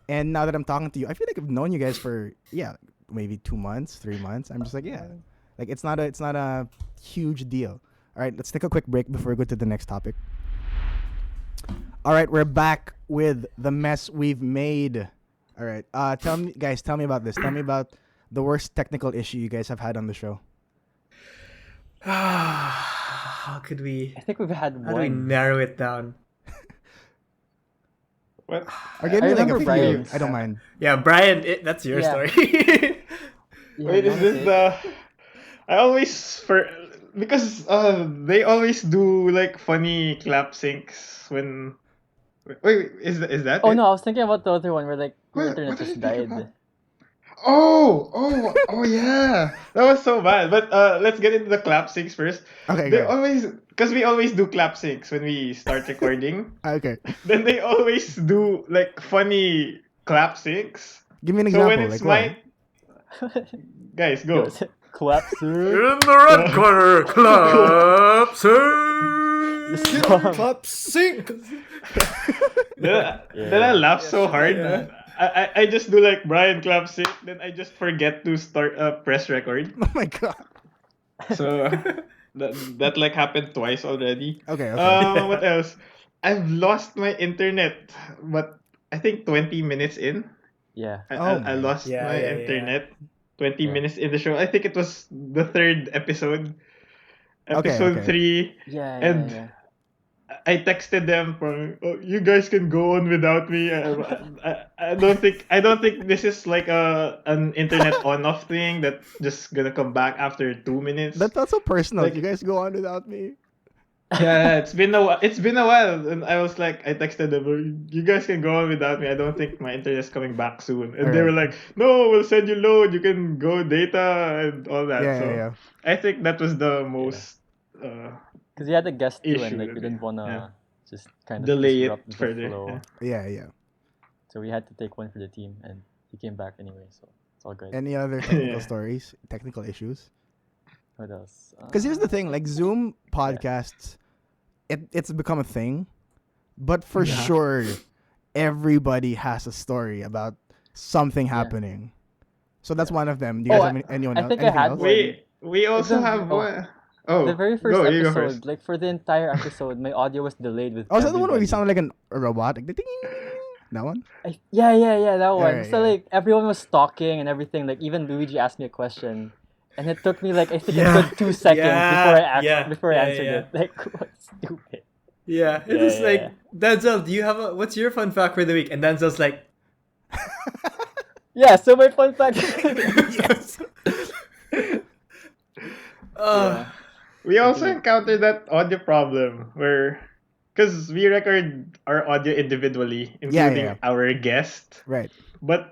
And now that I'm talking to you, I feel like I've known you guys for maybe 2 months, 3 months. I'm just like, like it's not a huge deal. All right, let's take a quick break before we go to the next topic. All right, we're back with the mess we've made. All right, tell me about this. Tell me about the worst technical issue you guys have had on the show. How could we? I think we've had How do we one. narrow it down? What? Or give me like a remember few. Bryan's. I don't mind. Yeah, Brian, that's your Yeah. story. Yeah, Wait, you is wanna this say it? the? I always because they always do like funny clap syncs when. Wait, is that? Oh it? no, I was thinking about the other one where like your What- internet what did just you think died. about? Oh yeah, that was so bad. But let's get into the clap syncs first. Okay, They go ahead. always, because we always do clap syncs when we start recording. Okay. Then they always do like funny clap syncs. Give me an So example. when it's like, what? guys, Yo, go. is it clap sir. In the red corner, clap, This song. Clap sync. Then I laugh so hard. yeah. I just do like Bryan clap sync. Then I just forget to start press record. Oh my god. So that like happened twice already. Okay. Okay. What else? I've lost my internet, but I think 20 minutes in, Yeah. I lost Yeah, my yeah, yeah. internet. 20 Yeah. minutes in the show. I think it was the third episode. Episode okay. 3. Yeah. And- Yeah. I texted them from, oh, you guys can go on without me. I don't think this is like an internet on off thing that's just gonna come back after 2 minutes. That's not so personal. Like- you guys go on without me. Yeah, it's been a while, and I was like, I texted them, you guys can go on without me. I don't think my internet's coming back soon. And they were like, no, we'll send you load. You can go data and all that. Yeah, So yeah, yeah. I think that was the most Because you had a guest too, and issue. like we didn't wanna Yeah. just kind of Delay disrupt it the further. flow. Yeah. Yeah, yeah. So we had to take one for the team, and he came back anyway, so it's all good. Any other technical Yeah. stories, technical issues? What else? Because here's the thing, like Zoom podcasts, it's become a thing, but for sure, everybody has a story about something happening. So that's one of them. Do you guys have anyone I else? think I Anything had else? one. We also The- have oh. one. Oh, The very first go, you go episode, first. like for the entire episode, my audio was delayed with. Oh, is that the one where you everybody. sounded like a robot? Like, ding, that one? Yeah, that one. Alright, So yeah. like everyone was talking and everything. Like even Luigi asked me a question, and it took me like I think Yeah. a good 2 seconds Yeah. before I Yeah, answered yeah. it. Like what's stupid? Yeah, it Yeah, was yeah, like, Denzel, do you have what's your fun fact for the week? And Denzel's like, Yeah. So my fun fact. yes. We also encountered that audio problem where, because we record our audio individually, including yeah. our guest, Right. but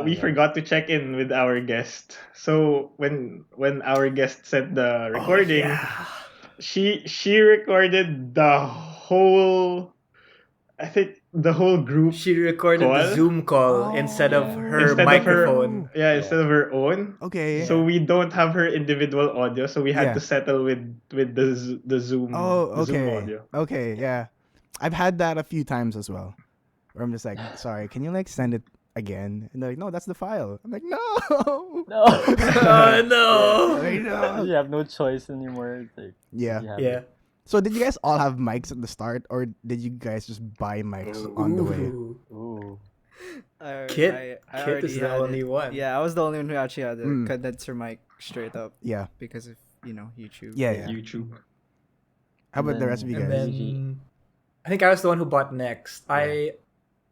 we yeah. forgot to check in with our guest. So when our guest sent the recording, she recorded the whole, I think the whole group She recorded the Call? Zoom call instead of yeah. her instead microphone. of her, instead of her own. Okay. So we don't have her individual audio, so we had Yeah. to settle with the Zoom. Oh, the Zoom okay. audio. Okay, yeah. I've had that a few times as well. Where I'm just like, sorry, can you like send it again? And they're like, no, that's the file. I'm like, no. No. Oh no! I know. You have no choice anymore. It's like, Yeah. you have Yeah. it. So did you guys all have mics at the start, or did you guys just buy mics on the way? Ooh. Ooh. Kit I Kit is already the had only it. one. Yeah, I was the only one who actually had the Mm. condenser mic straight up Yeah. because of YouTube. Yeah. YouTube. How about the rest of you And guys? then I think I was the one who bought next. I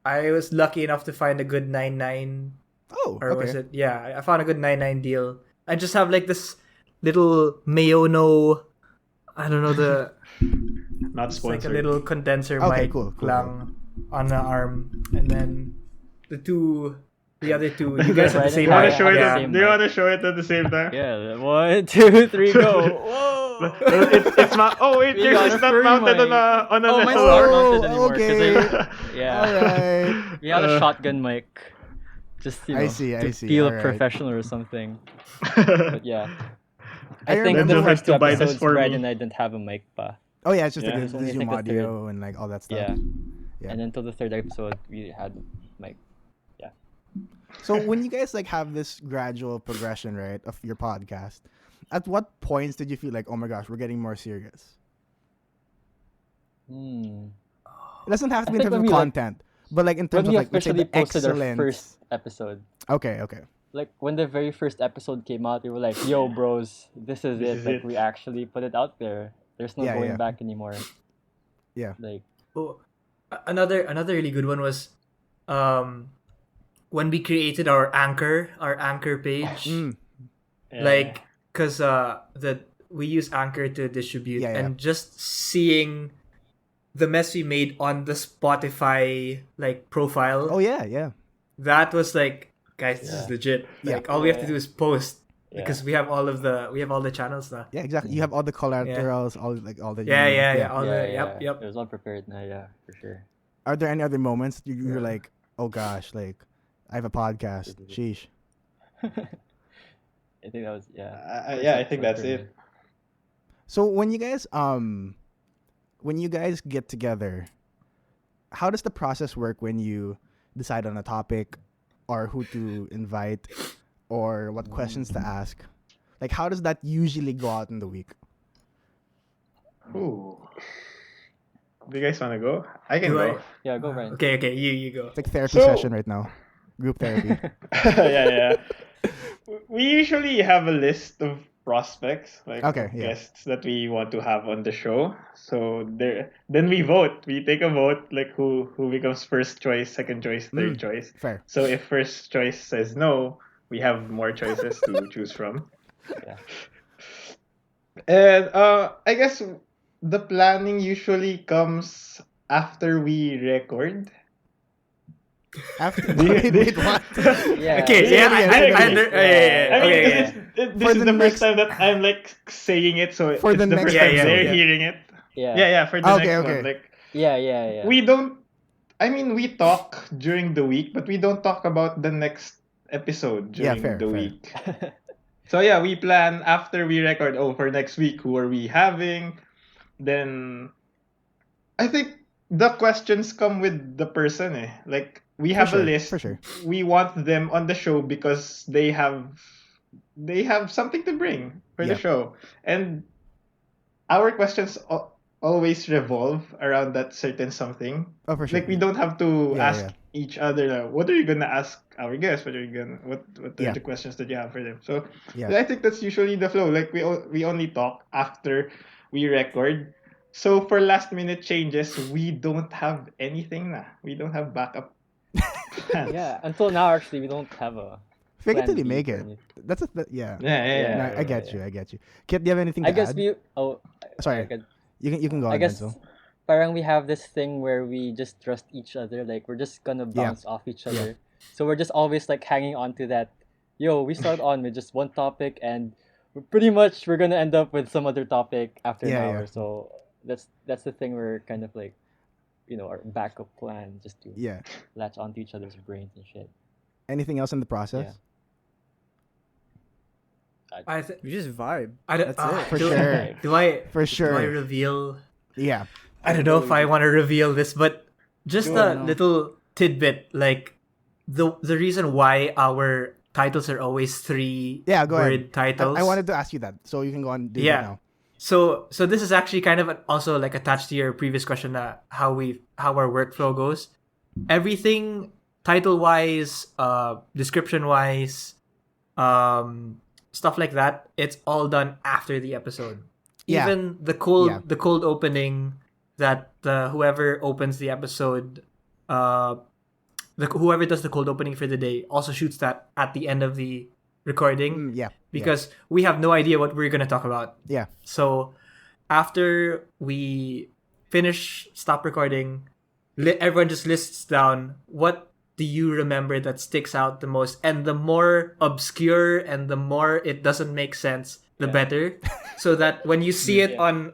was lucky enough to find a good 99, Oh, or okay. was it? Yeah, I found a good 99 deal. I just have like this little Mayono, I don't know, the Not it's like a sponsored. little condenser Okay, mic cool. lang on the arm, and then the other two, you Guys guys have the right same Do you want Yeah, to show it? yeah. Do you want to show it at the same time? Yeah. 1, 2, 3, go. Whoa. it's oh wait, We yours got is a not furry mounted mic. on a Oh, mine's SLR. not Oh, mounted anymore. 'Cause okay. yeah. Alright. We had a shotgun mic. Just I see, I to see, feel alright. professional or something. But yeah. I think remember- the Denzel has first to two buy this episodes, for Bryan me. and I didn't have a mic pa. Oh yeah, it's just Yeah. like There's the only, I Zoom think, a audio and like all that stuff. Yeah. Yeah. And until the third episode, we had mic. So when you guys like have this gradual progression, right, of your podcast, at what points did you feel like, oh my gosh, we're getting more serious? Hmm. It doesn't have to I be in think terms when of we, like- content, but like in When terms of we like let's say officially the posted our excellence. first episode, Okay, okay. like when the very first episode came out, we were like, "Yo, bros, this is This it!" is Like it. we actually put it out there. There's no Yeah, going yeah. back anymore. Yeah. Like Oh, another really good one was, when we created our anchor page, Mm, like because we use Anchor to distribute, Yeah, yeah. and just seeing the mess we made on the Spotify like profile, oh yeah, yeah. that was like, guys, this is Yeah. legit. Yeah. Like all we have to do is post, Yeah. because we have all the channels now. Yeah, exactly. You have all the collaterals, all the Yeah. All yeah, the yeah. yep. It was all prepared now, yeah, for sure. Are there any other moments that you're like, oh gosh, like I have a podcast. Sheesh. I think that was I think that's for it. me. So when you guys get together, how does the process work when you decide on a topic or who to invite or what questions to ask? Like how does that usually go out in the week? Ooh. Do you guys want to go? I can Do go. Yeah, go Bryan. Okay, you go. It's like therapy So- session right now. Group therapy. yeah. We usually have a list of prospects, like Okay, yeah. guests that we want to have on the show. So then we vote. We take a vote, like who becomes first choice, second choice, third choice. Fair. So if first choice says no, we have more choices to choose from. Yeah. And I guess the planning usually comes after we record. After Do you- wait, what? Yeah. Okay, Say yeah, it again, say it again. I mean, okay, 'cause yeah. this For is the the first next- time that I'm like saying it, so For it's the the next first time episode. they're Yeah. hearing it. Yeah. Yeah, for the Okay, next okay. one. Like Yeah. we don't. I mean, we talk during the week, but we don't talk about the next episode Yeah, during fair, the fair. week. So yeah, we plan after we record. Oh, for next week, who are we having? Then I think the questions come with the person. Like we For have sure, a list. for sure. We want them on the show because they have something to bring for the Yeah. show, and our questions always revolve around that certain something. Oh, for sure. Like we don't have to Yeah, ask yeah. each other, what are you gonna ask our guests? What are Yeah. the questions that you have for them? So Yeah. I think that's usually the flow. Like we only talk after we record. So for last minute changes, we don't have anything na. We don't have backup plans. Yeah. Until now, actually, we don't have a. Fake it till plan you B make for it. anything. That's yeah. Yeah. No, I get you. I get you. Kit, do you have anything to I guess add? we. Oh. Sorry. I could- You can go I on, guess Denzel. parang we have this thing where we just trust each other. Like we're just gonna Yeah. bounce off each other. So we're just always like hanging on to that. Yo, we start on with just one topic, and we're gonna end up with some other topic after Yeah, an yeah. hour. So that's the thing we're kind of like, our backup plan just to Yeah. latch onto each other's brains and shit. Anything else in the process? Yeah. We just vibe. I don't, That's it. For do, sure. Do I For do I sure. reveal? Yeah. I don't know if I want to reveal this, but just Go a on, no. little tidbit, like the reason why our titles are always three Yeah, go word ahead. titles. I wanted to ask you that, so you can go on. Do Yeah. that now. So this is actually kind of also like attached to your previous question, how our workflow goes. Everything title wise, description wise, stuff like that. It's all done after the episode. Yeah. Even the cold Yeah. the cold opening that whoever opens the episode, whoever does the cold opening for the day also shoots that at the end of the recording Yeah. because we have no idea what we're gonna talk about. Yeah. So after we stop recording, everyone just lists down what do you remember that sticks out the most, and the more obscure and the more it doesn't make sense, the better. So that when you see it on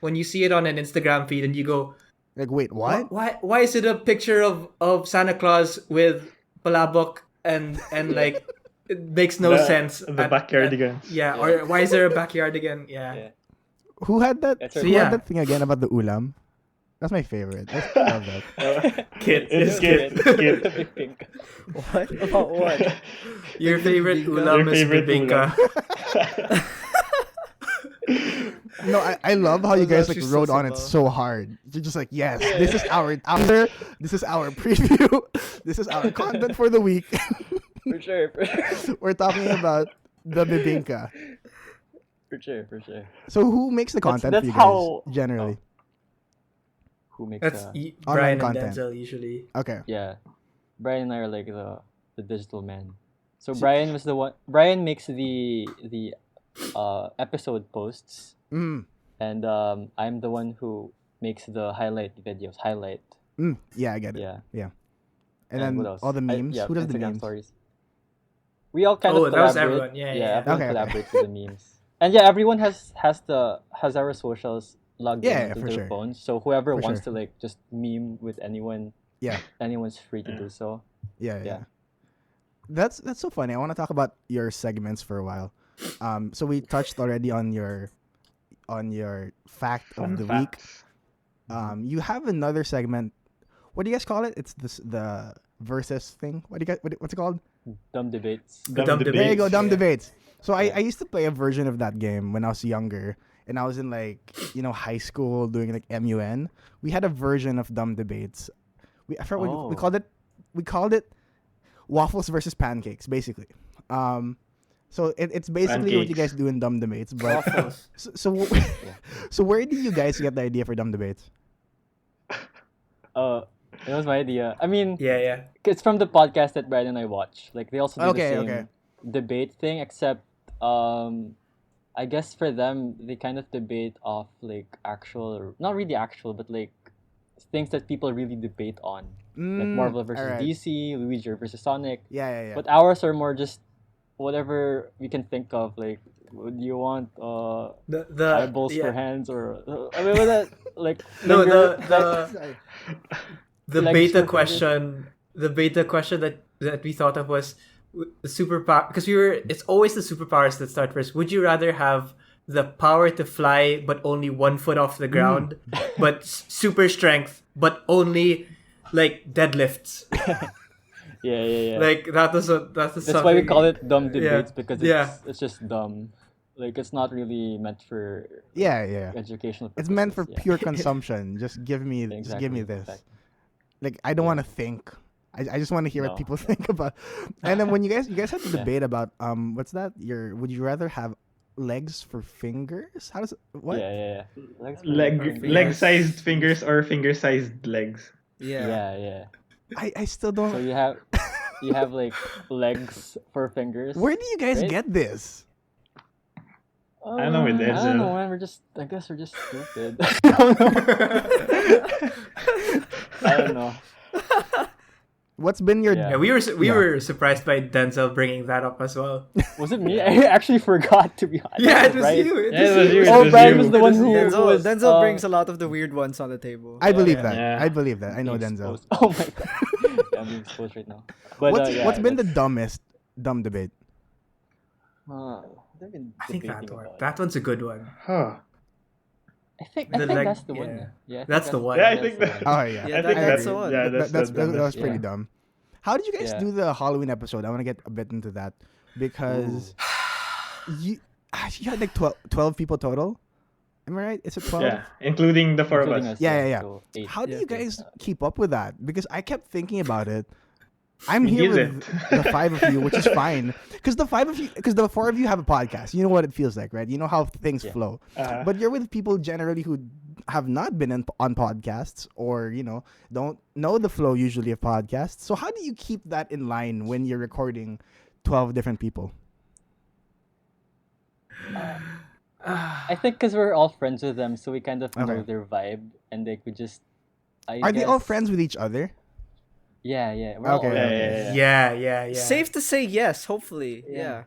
when you see it on an Instagram feed and you go, Like, wait, what? Why is it a picture of Santa Claus with palabok and like it makes no sense. The backyardigans. Yeah, or why is there a backyardigan? Yeah. Yeah. Who had that? That's Who right. Yeah. had that thing again about the ulam? That's my favorite. I love that. Kid, It's kid. Kid. The big pink. What? About what? Your favorite Bibingka? ulam Your is favorite bibingka. No, I love how you Those guys are like so rode on it simple. so hard. You're just like, yes, this is our after, this is our preview, this is our content for the week. For sure. For sure. We're talking about the bibingka. For sure. For sure. So who makes the content that's for you guys how- generally? Who makes That's the... Bryan and content. Denzel usually. Okay. Yeah, Brian and I are like the digital man. So Brian was the one. Brian makes the episode posts, and I'm the one who makes the highlight videos. Yeah, I get it. Yeah. And then what else? all the memes. Who does the Instagram memes? stories. We all kind Oh, of that was collaborate. everyone. Yeah. Everyone Okay, okay. collaborates with the memes. And yeah, everyone has our socials logged Yeah, into for their sure. phones. So whoever For wants sure. to like just meme with anyone, Yeah. anyone's free to do so. Yeah. Yeah. That's so funny. I want to talk about your segments for a while. So we touched already on your fact of the week. You have another segment. What do you guys call it? It's the versus thing. What's it called? Dumb debates. Dumb debates. There you go, dumb yeah. debates. So I used to play a version of that game when I was younger, and I was in like high school doing like MUN. We had a version of dumb debates. We called it waffles versus pancakes, basically. So it's basically what you guys do in dumb debates. But Waffles. so where did you guys get the idea for dumb debates? It was my idea. I mean, Yeah. it's from the podcast that Bryan and I watch. Like they also do Okay, the same okay. debate thing, except I guess for them, they kind of debate off like actual, not really actual, but like things that people really debate on, like Marvel versus alright. DC, Luigi versus Sonic. Yeah. But ours are more just whatever we can think of. Like, would you want the eyeballs for yeah. hands or I mean, with that like No, finger- the Legs beta for question, that we thought of was the superpower, because it's always the superpowers that start first. Would you rather have the power to fly but only 1 foot off the ground, but super strength but only like deadlifts? yeah. Like that's That's why we call it dumb debates because Yeah. it's just dumb. Like it's not really meant for Yeah. educational purposes. It's meant for yeah. pure consumption. Just give me this. Exactly. Like I don't want to think. I just want to hear what No. people think about. And then when you guys had to Yeah. debate about what's that? Would you rather have legs for fingers? How does it what? Yeah. Legs for fingers. Leg-sized fingers or finger-sized legs. Yeah. I still don't. So you have like legs for fingers. Where do you guys right? get this? I don't know with I don't Denzel. know, man. I guess we're just stupid. I don't know. What's been your Yeah. Yeah, we were surprised by Denzel bringing that up as well. Was it me? I actually forgot, to be honest. Yeah, it was right? you. Yeah, it was you. Oh, It was Brian you. was the one who was Denzel brings a lot of the weird ones on the table. I believe yeah. that. Yeah. I believe that. I know being Denzel. exposed. Oh my god. Yeah, I'm being exposed right now. But What's been the dumb debate? they've been I think debating that one. about it. That one's a good one. Huh. I think The that's the yeah. one. Yeah, I think That's the one. Yeah, I that's think the that. one. Oh yeah. Yeah, I think that's the one. Yeah, that was pretty Yeah. dumb. How did you guys Yeah. do the Halloween episode? I want to get a bit into that because you had like 12 people total. Am I right? Is it 12? Yeah, including the four of Including us. us, Yeah. So 8. How do Yeah. you guys keep up with that? Because I kept thinking about it. I'm We here did with it. the 5 of you, which is fine. Because the 4 of you have a podcast. You know what it feels like, right? You know how things Yeah. flow. Uh-huh. But you're with people generally who have not been on podcasts or, don't know the flow usually of podcasts. So how do you keep that in line when you're recording 12 different people? I think because we're all friends with them, so we kind of know Okay. their vibe, and like we just. Are they all friends with each other? Yeah. We're all Okay. Yeah. Safe to say yes, hopefully. Yeah.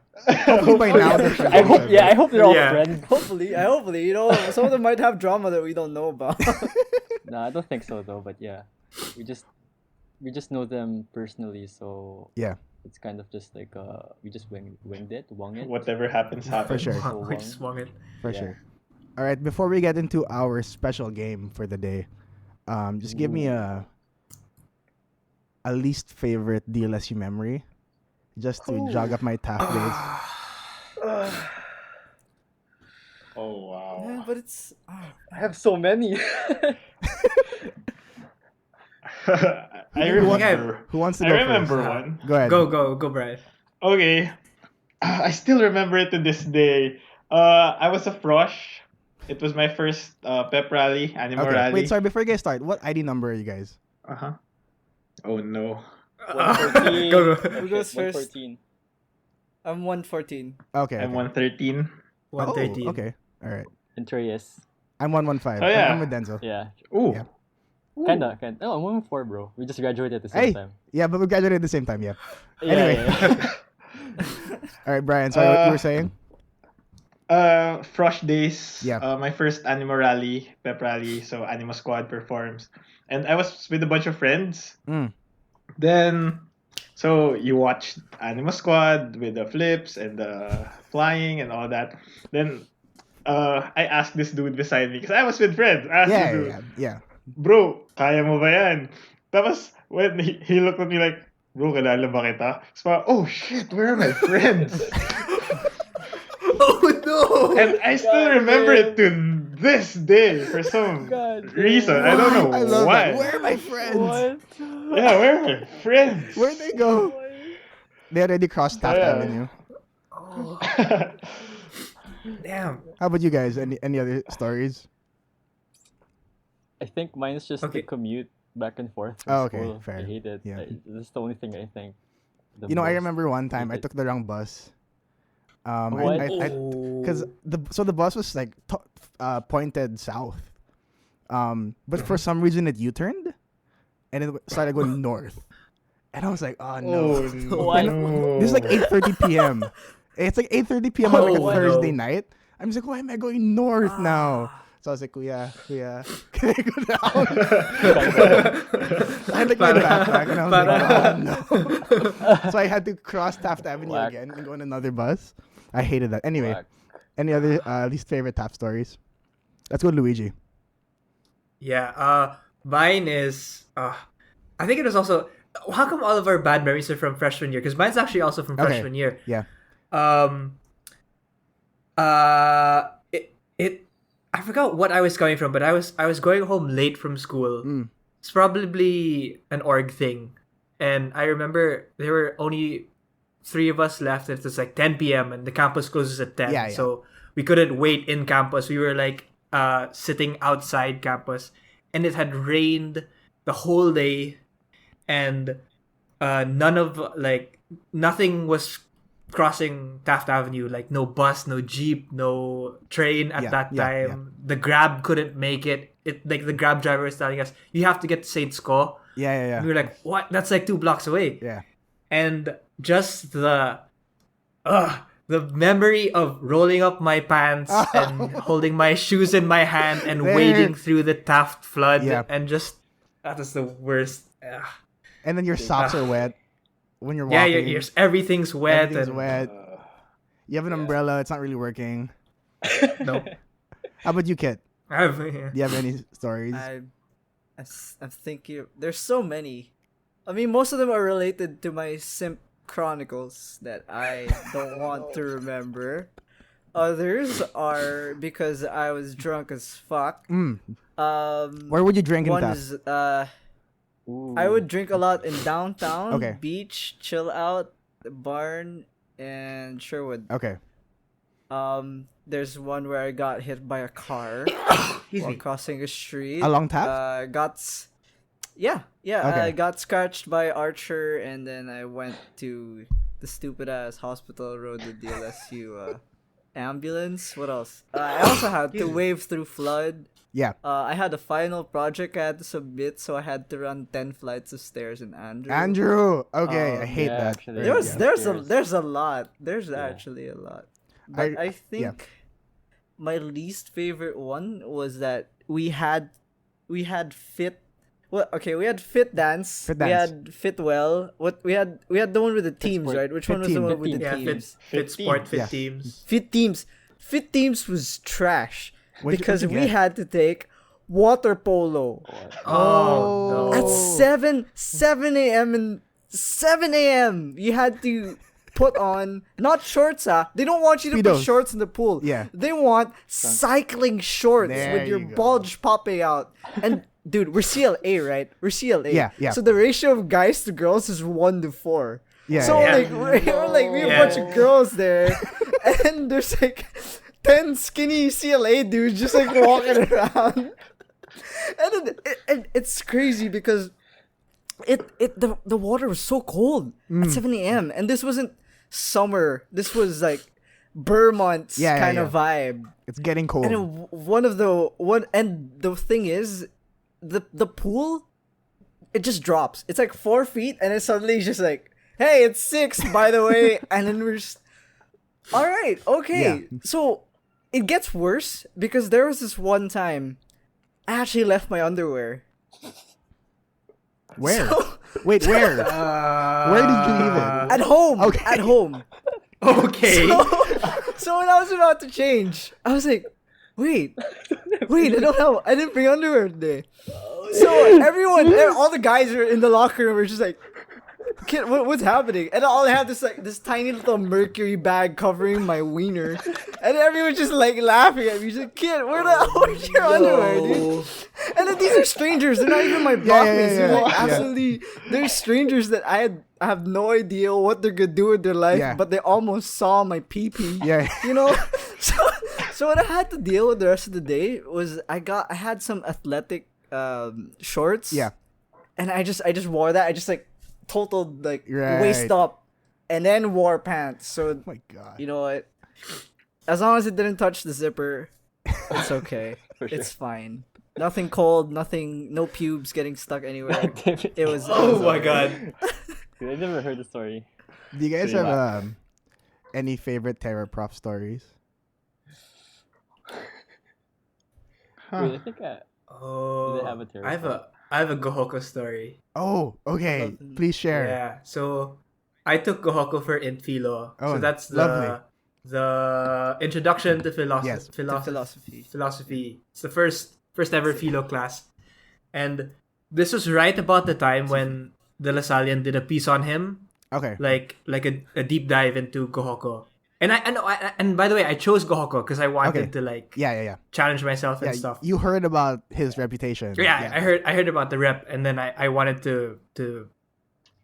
Hopefully by now they're friends I with hope. each Yeah, other. I hope they're all Yeah. friends. Hopefully, some of them might have drama that we don't know about. No, I don't think so though. But yeah, we just know them personally, so Yeah, it's kind of just like we just winged it, wung it. Whatever happens, happens. for sure. So We just swung it. For Yeah. sure. All right, before we get into our special game for the day, just give me a least favorite DLSU memory, just to jog up my TAF days. Oh wow. Yeah, but it's I have so many. I remember. Who wants to I go remember first? one. Go ahead. Go, Brian. Okay. I still remember it to this day. I was a frosh. It was my first pep rally, animal Okay. rally. Wait, sorry. Before you guys start, what ID number are you guys? Uh-huh. Oh no. 114. Go. Who goes first? 114. I'm 114. Okay. I'm okay. 113. 113. Oh, okay. All right. And Trius. I'm 115. Oh, yeah. I'm with Denzel. Yeah. Ooh. Yeah. Kinda. No, I'm 114, bro. We just graduated at the Hey. same time. Yeah, but we graduated at the same time. Yeah. Yeah, Anyway. yeah. All right, Brian. Sorry, what you were saying? Frosh days. Yeah. My first Animo rally, pep rally. So Animo Squad performs, and I was with a bunch of friends. Mm. Then, so you watch Animo Squad with the flips and the flying and all that. Then, I asked this dude beside me because I was with friends. I asked Yeah, the dude, yeah. bro, kaya mo ba yan? Tapos, when he looked at me like, bro, kilala ba kita? So, oh shit, where are my friends? Oh no! And I still remember it to this day for some reason. I don't know I love why. that. Where are my friends? What? Yeah, where are my friends? Where'd they go? They already crossed Taft Yeah. Avenue. Oh, damn. How about you guys? Any other stories? I think mine is just Okay. the commute back and forth. Oh, From okay, school. fair. I hate it. Yeah. This is the only thing I think. I remember one time I hated. took the wrong bus. What? Because the bus was like pointed south, but for some reason it U-turned, and it started going north, and I was like, oh no. What? This is like 8:30 p.m. It's like 8:30 p.m. on like a Oh, Thursday no. night. I'm just like, why am I going north now? So I was like, Kuya, can I go down? I had like my backpack, and I was like, oh no. So I had to cross Taft Avenue Whack. again and go on another bus. I hated that. Anyway, Whack. any other least favorite Taft stories? Let's go, Luigi. Yeah. Mine is. I think it was also. How come all of our bad memories are from freshman year? Because mine's actually also from Okay. freshman year. Yeah. I forgot what I was coming from, but I was going home late from school. It's probably an org thing, and I remember there were only 3 of us left. And it was like 10 p.m. and the campus closes at 10, Yeah. so we couldn't wait in campus. We were like sitting outside campus, and it had rained the whole day, and nothing was crossing Taft Avenue, like no bus, no jeep, no train at that time. The Grab couldn't make it. Like the Grab driver was telling us, you have to get to Saint Sco. Yeah. And we were like, what? That's like 2 blocks away. Yeah. And just the memory of rolling up my pants and holding my shoes in my hand and There. wading through the Taft flood, Yeah. and just that is the worst. And then your socks are wet when you're Yeah, walking. everything's wet. Everything's and wet. You have an umbrella. It's not really working. No, How about you, Kit? I have. Do you have any stories? I'm thinking. There's so many. I mean, most of them are related to my simp chronicles that I don't want to remember. Others are because I was drunk as fuck. Where would you drink in One Taft? is I would drink a lot in downtown, Okay. beach, chill out, barn, and Sherwood. Okay. There's one where I got hit by a car while crossing a street. Along Taft? I Okay. got scratched by Archer, and then I went to the stupid ass hospital road with the LSU ambulance. What else? I also had to wave through flood. Yeah. I had a final project I had to submit, so I had to run 10 flights of stairs in Andrew. Andrew. Okay, I hate yeah, that. actually. There's a lot. There's actually a lot. But I think my least favorite one was that we had fit. Well, okay, we had fit dance. Fit We dance. had fit well. What we had the one with the teams, sport. right? Which Fit one was team. the one Fit with the team. Yeah, teams? fit sport, fit Yeah. teams. Fit teams. Fit teams was trash What'd you- because what'd you we get? had to take water polo Oh, at no. 7 a.m. and 7 a.m. You had to put on not shorts. They don't want you to put Speedos. shorts in the pool. Yeah. They want cycling shorts There with your you go. bulge popping out. And dude, we're CLA, right? We're CLA. Yeah. So the ratio of guys to girls is 1-4. Yeah. So yeah. like we're like we have a bunch of girls there, and there's like 10 skinny CLA dudes just like walking around. And then it's crazy because the water was so cold at 7 a.m. and this wasn't summer. This was like Vermont's Yeah, kind of vibe. It's getting cold. And then the thing is, the pool, it just drops. It's like 4 feet, and then suddenly it's just like, hey, it's 6, by the way, and then we're just, all right, okay. Yeah. So it gets worse because there was this one time I actually left my underwear. Where? So- Wait, where? Where did you leave it? At home. Okay. At home. Okay. So when I was about to change, I was like, wait, I didn't bring underwear today. So everyone, all the guys are in the locker room are just like, kid, what's happening? And all I have this tiny little mercury bag covering my wiener, and everyone's just like laughing at me. She's like, kid, where's your underwear, dude? And then these are strangers. They're not even my blockmates. They're like absolutely. They're strangers that I have no idea what they're gonna do with their life, Yeah. but they almost saw my pee-pee. Yeah. You know. So what I had to deal with the rest of the day was I had some athletic shorts. Yeah. And I just wore that. I just like totaled like Right. waist up, and then wore pants. So Oh my god. you know what? as long as it didn't touch the zipper, it's okay. For sure. It's fine. Nothing cold, no pubes getting stuck anywhere. Damn it. It was. Oh my god. Dude, I never heard the story. Do you guys Pretty have any favorite Terror Prof stories? Wait, I think Oh, Do they have a terror I have a Gohoko story. Oh, okay. Love- Please share. Yeah. So I took Gohoko for Int Philo. Oh, So that's lovely. the introduction to philosophy. Yes. philosophy. Philosophy. It's the first ever philo class, and this was right about the time when the Lasallian did a piece on him, Okay. like a deep dive into Gohoko. And and by the way, I chose Gohoko because I wanted Okay. to like Yeah. challenge myself and Yeah, stuff. you heard about his reputation. Yeah, I heard about the rep, and then I wanted to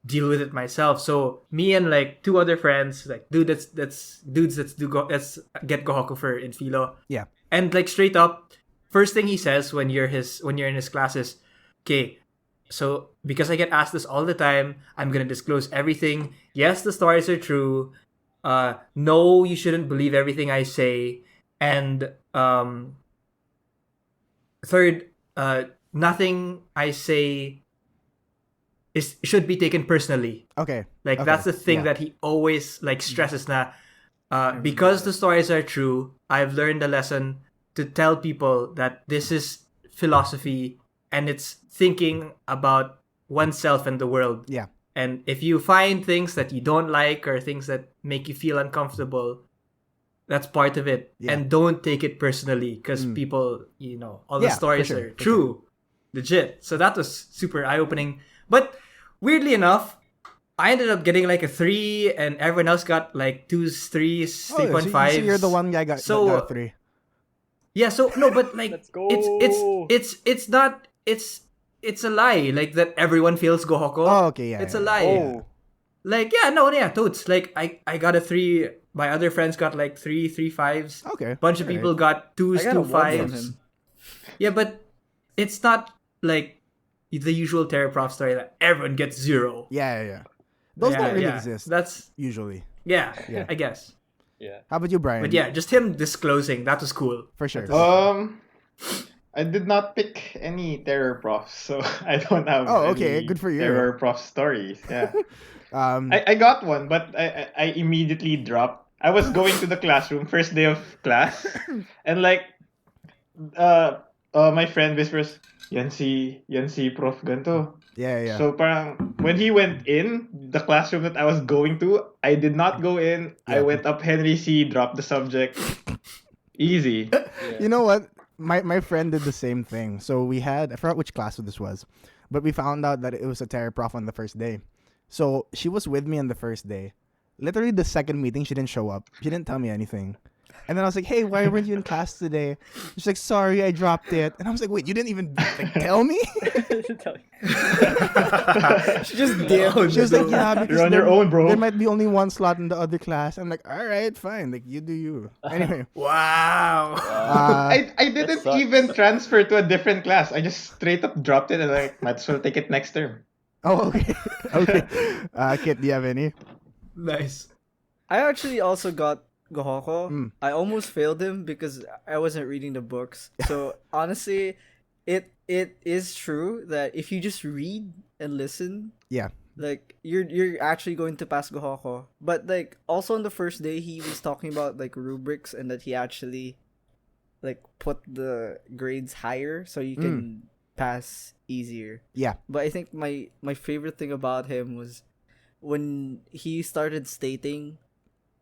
deal with it myself. So me and like two other friends, like let's get Gohoko for in philo. Yeah. And like straight up, first thing he says when you're in his class is, okay, so because I get asked this all the time, I'm gonna disclose everything. Yes, the stories are true. No, you shouldn't believe everything I say. And third, nothing I say should be taken personally. Okay. Like Okay, that's the thing yeah. that he always like stresses na because the stories are true, I've learned a lesson to tell people that this is philosophy and it's thinking about oneself and the world. Yeah. And if you find things that you don't like or things that make you feel uncomfortable, that's part of it. Yeah. And don't take it personally because people, all the Yeah, for stories sure, are for true, legit. So that was super eye-opening. But weirdly enough, I ended up getting like a 3 and everyone else got like 2s, 3s, 3.5s. So you're the one guy that So- got 3. Yeah, so no, but like Let's go. it's not it's a lie like that everyone feels Gohoko. Oh, okay, yeah. It's yeah. a lie. Oh, Like totes. Like I got a 3. My other friends got like 3.5s. Okay. Bunch of alright. people got 2s, I got a 1 from 2.5s. him. Yeah, but it's not like the usual Terror Prof story that everyone gets 0. Yeah. Those Yeah, don't really yeah. exist That's usually. yeah, Yeah. I guess. yeah. How about you, Brian? But yeah, just him disclosing that was cool. For sure. I did not pick any terror profs, so I don't have. Oh, okay. any Good for you. Terror prof stories. Yeah, Um, I got one, but I immediately dropped. I was going to the classroom first day of class, and like, my friend whispers, yan si Prof ganto." yeah. So parang when he went in the classroom that I was going to, I did not go in. I Yeah. went up Henry C, dropped the subject. Easy. You know what? My friend did the same thing. So we had, I forgot which class this was, but we found out that it was a terror prof on the first day. So she was with me on the first day. Literally the second meeting, she didn't show up. She didn't tell me anything. And then I was like, hey, why weren't you in class today? She's like, sorry, I dropped it. And I was like, wait, you didn't even like, tell me? She just did. She was like, yeah, because You're on your there- own, bro. There might be only one slot in the other class. I'm like, all right, fine. Like, you do you. Anyway. Wow. I didn't sucks. even transfer to a different class. I just straight up dropped it and like might as well take it next term. Oh, okay. Okay. Kit, do you have any? Nice. I actually also got Gohoko. Mm. I almost failed him because I wasn't reading the books. So honestly, it is true that if you just read and listen, Yeah. like you're actually going to pass Gohoko. But like also on the first day he was talking about like rubrics and that he actually like put the grades higher so you can pass easier. Yeah. But I think my favorite thing about him was when he started stating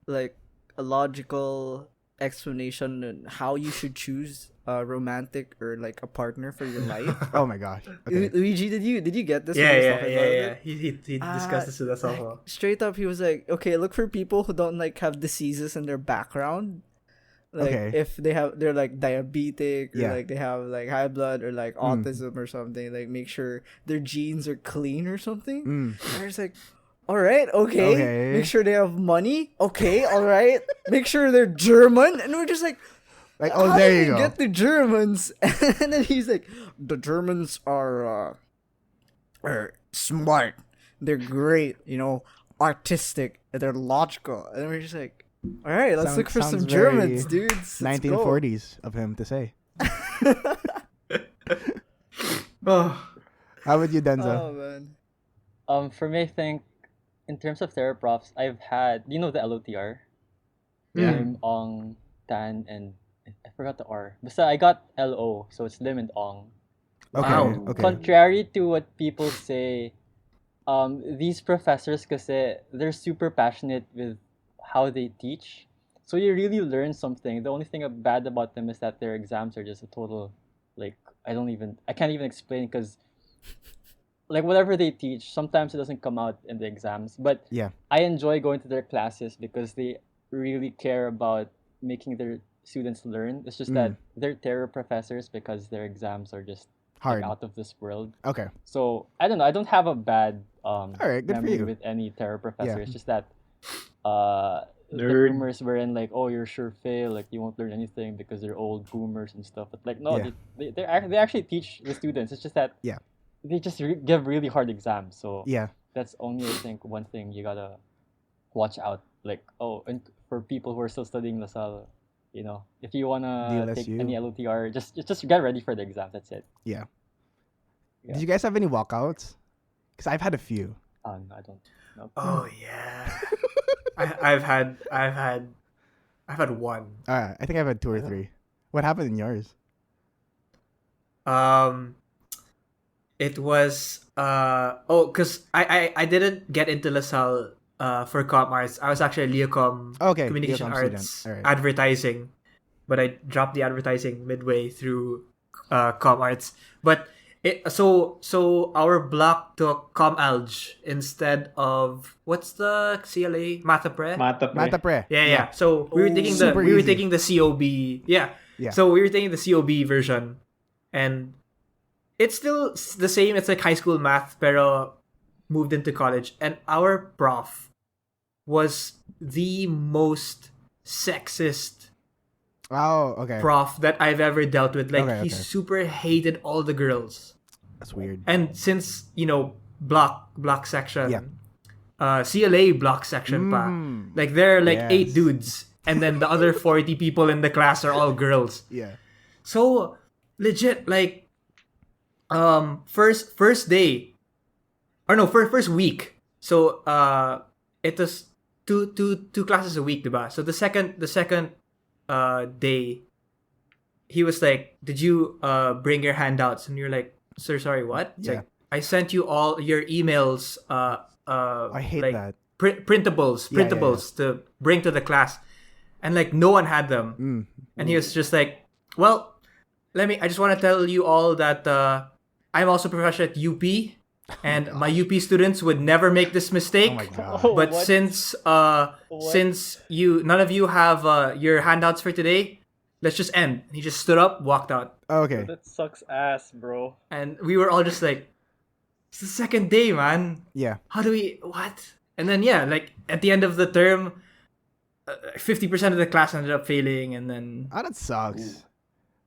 like a logical explanation on how you should choose a romantic or like a partner for your life. Oh my gosh. Okay. Luigi, did you get this? when he was Yeah. talking about it? He discussed this with us also. Straight up, he was like, okay, look for people who don't like have diseases in their background. Like Okay. if they're like diabetic or Yeah. like they have like high blood or like autism or something, like make sure their genes are clean or something. And I was like, all right, okay. Okay. Make sure they have money. Okay, all right. Make sure they're German. And we're just like, Like, how oh, there did you go. Get the Germans. And then he's like, the Germans are smart. They're great, artistic. And they're logical. And we're just like, All right, let's Sound- look for sounds some Germans, very dudes. Let's go. 1940s of him to say. Oh, How about you, Denzel? Oh man. For me, I think in terms of Terra profs, I've had the LOTR, Yeah. Lim, Ong, Tan, and I forgot the R. Basta I got LO, so it's Lim and Ong. Okay, Wow. okay. Contrary to what people say, these professors kasi they're super passionate with how they teach. So you really learn something. The only thing bad about them is that their exams are just a total, like, I can't even explain because, like, whatever they teach, sometimes it doesn't come out in the exams. But Yeah. I enjoy going to their classes because they really care about making their students learn. It's just that they're terror professors because their exams are just Hard. like, out of this world. Okay. So I don't know. I don't have a bad right, good for memory you. with any terror professor. Yeah. It's just that the Nerd. rumors were in like, oh, you're sure fail, like you won't learn anything because they're old boomers and stuff. But like, no, Yeah. they actually teach the students. It's just that Yeah. they just give really hard exams. So Yeah. that's only I think one thing you gotta watch out. Like, oh, and for people who are still studying LaSalle, if you wanna take DLSU. any LOTR, just get ready for the exam. That's it. Yeah. Yeah. Did you guys have any walkouts? Because I've had a few. No, I don't. No. oh yeah. I've had one. I think I've had 2 or 3. What happened in yours? It was because I didn't get into LaSalle for comm arts. I was actually a Leocom Okay, communication Leocom arts student. Alright. advertising, but I dropped the advertising midway through comm arts. But so our block took comm alg instead of what's the CLA Mata Pre? Mata Pre. Yeah. So we were taking Super we were easy. taking the COB. Yeah. Yeah. So we were taking the COB version, and it's still the same. It's like high school math, pero moved into college. And our prof was the most sexist Oh, okay. prof that I've ever dealt with. Like Okay, he okay. super hated all the girls. That's weird. And since block section, Yeah. CLA block section pa, like there are like Yes. 8 dudes, and then the other 40 people in the class are all girls. Yeah. So legit, like, first day, or no, first week. So it was two classes a week, diba? So the second day, he was like, "Did you bring your handouts?" And you're like, "Sir, sorry, what?" It's Yeah. like, "I sent you all your emails. I hate like, that. Printables Yeah, to bring to the class," and like no one had them. And he was just like, "Well, I just want to tell you all that I'm also a professor at UP, and my UP students would never make this mistake. Oh my god. Oh, But what? since none of you have your handouts for today, let's just end." He just stood up, walked out, Okay. That sucks ass, bro. and we were all just like, "It's the second day, man. Yeah. How do we what?" And then like at the end of the term, 50% of the class ended up failing, and then Oh, that sucks.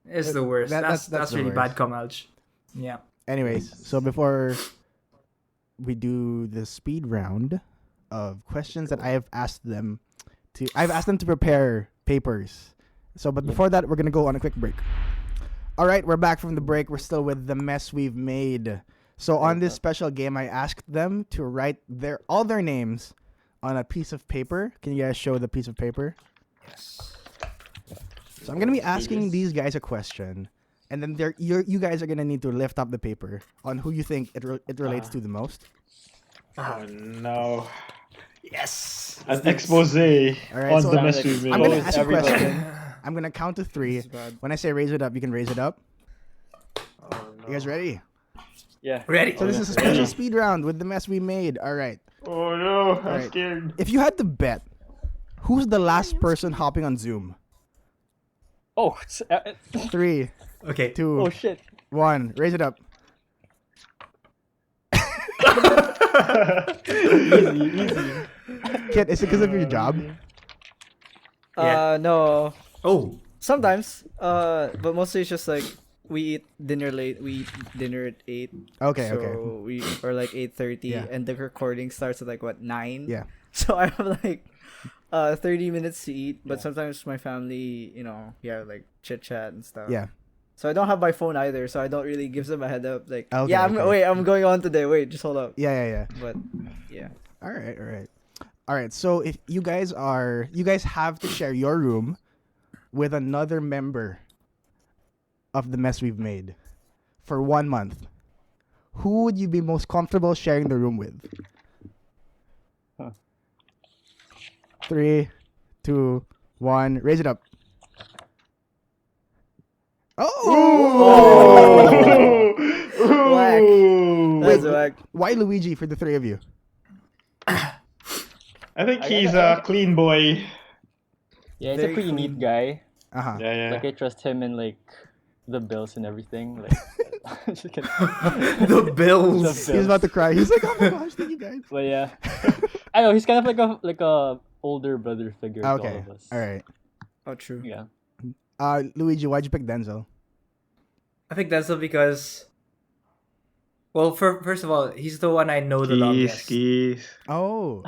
it's the worst. That's That's the really worst. bad, Comalj. Yeah. Anyways, so before we do the speed round of questions that I've asked them to prepare papers. So, but before that, we're gonna go on a quick break. All right, we're back from the break. We're still with the mess we've made. So on this special game, I asked them to write all their names on a piece of paper. Can you guys show the piece of paper? Yes. So I'm gonna be asking these guys a question, and then you guys are gonna need to lift up the paper on who you think it relates to the most. Oh no. Yes. An expose All right, on so the I'm mess like- we've made. I'm gonna Expose ask you a everybody. question. I'm gonna count to 3. When I say raise it up, you can raise it up. You guys ready? Yeah. Ready. So this is a special speed round with the mess we made. All right. Oh no, I'm Alright. scared. If you had to bet, who's the last person hopping on Zoom? Oh, 3, Okay. 2, oh shit. 1. Raise it up. Easy. Kid, is it because of your job? Yeah. No. Oh. Sometimes. But mostly it's just like we eat dinner late. We eat dinner at 8. Okay, so okay. we or like 8:30, Yeah. and the recording starts at like what 9. Yeah. So I'm like, 30 minutes to eat, but Yeah. sometimes my family, like chit chat and stuff. Yeah. So I don't have my phone either, so I don't really give them a head up. Like, Okay, yeah, okay. I'm going on today. Wait, just hold up. Yeah. But yeah, All right. So if you guys have to share your room with another member of the mess we've made for 1 month. Who would you be most comfortable sharing the room with? Huh. 3, 2, 1. Raise it up. Oh! Whack. That's Wait, whack. why Luigi for the three of you? I think I he's gotta- a clean boy. Yeah, he's Very a pretty clean. neat guy. Uh-huh. Yeah. Like I trust him in like the bills and everything. Like just kidding. The bills. The He's about to cry. He's like, oh my gosh, thank you guys. But yeah, I know he's kind of like a older brother figure to all Okay. of us. All right. Oh, true. Yeah. Luigi, why'd you pick Denzel? I think Denzel because, well, first of all, he's the one I know the longest. Keys. Oh.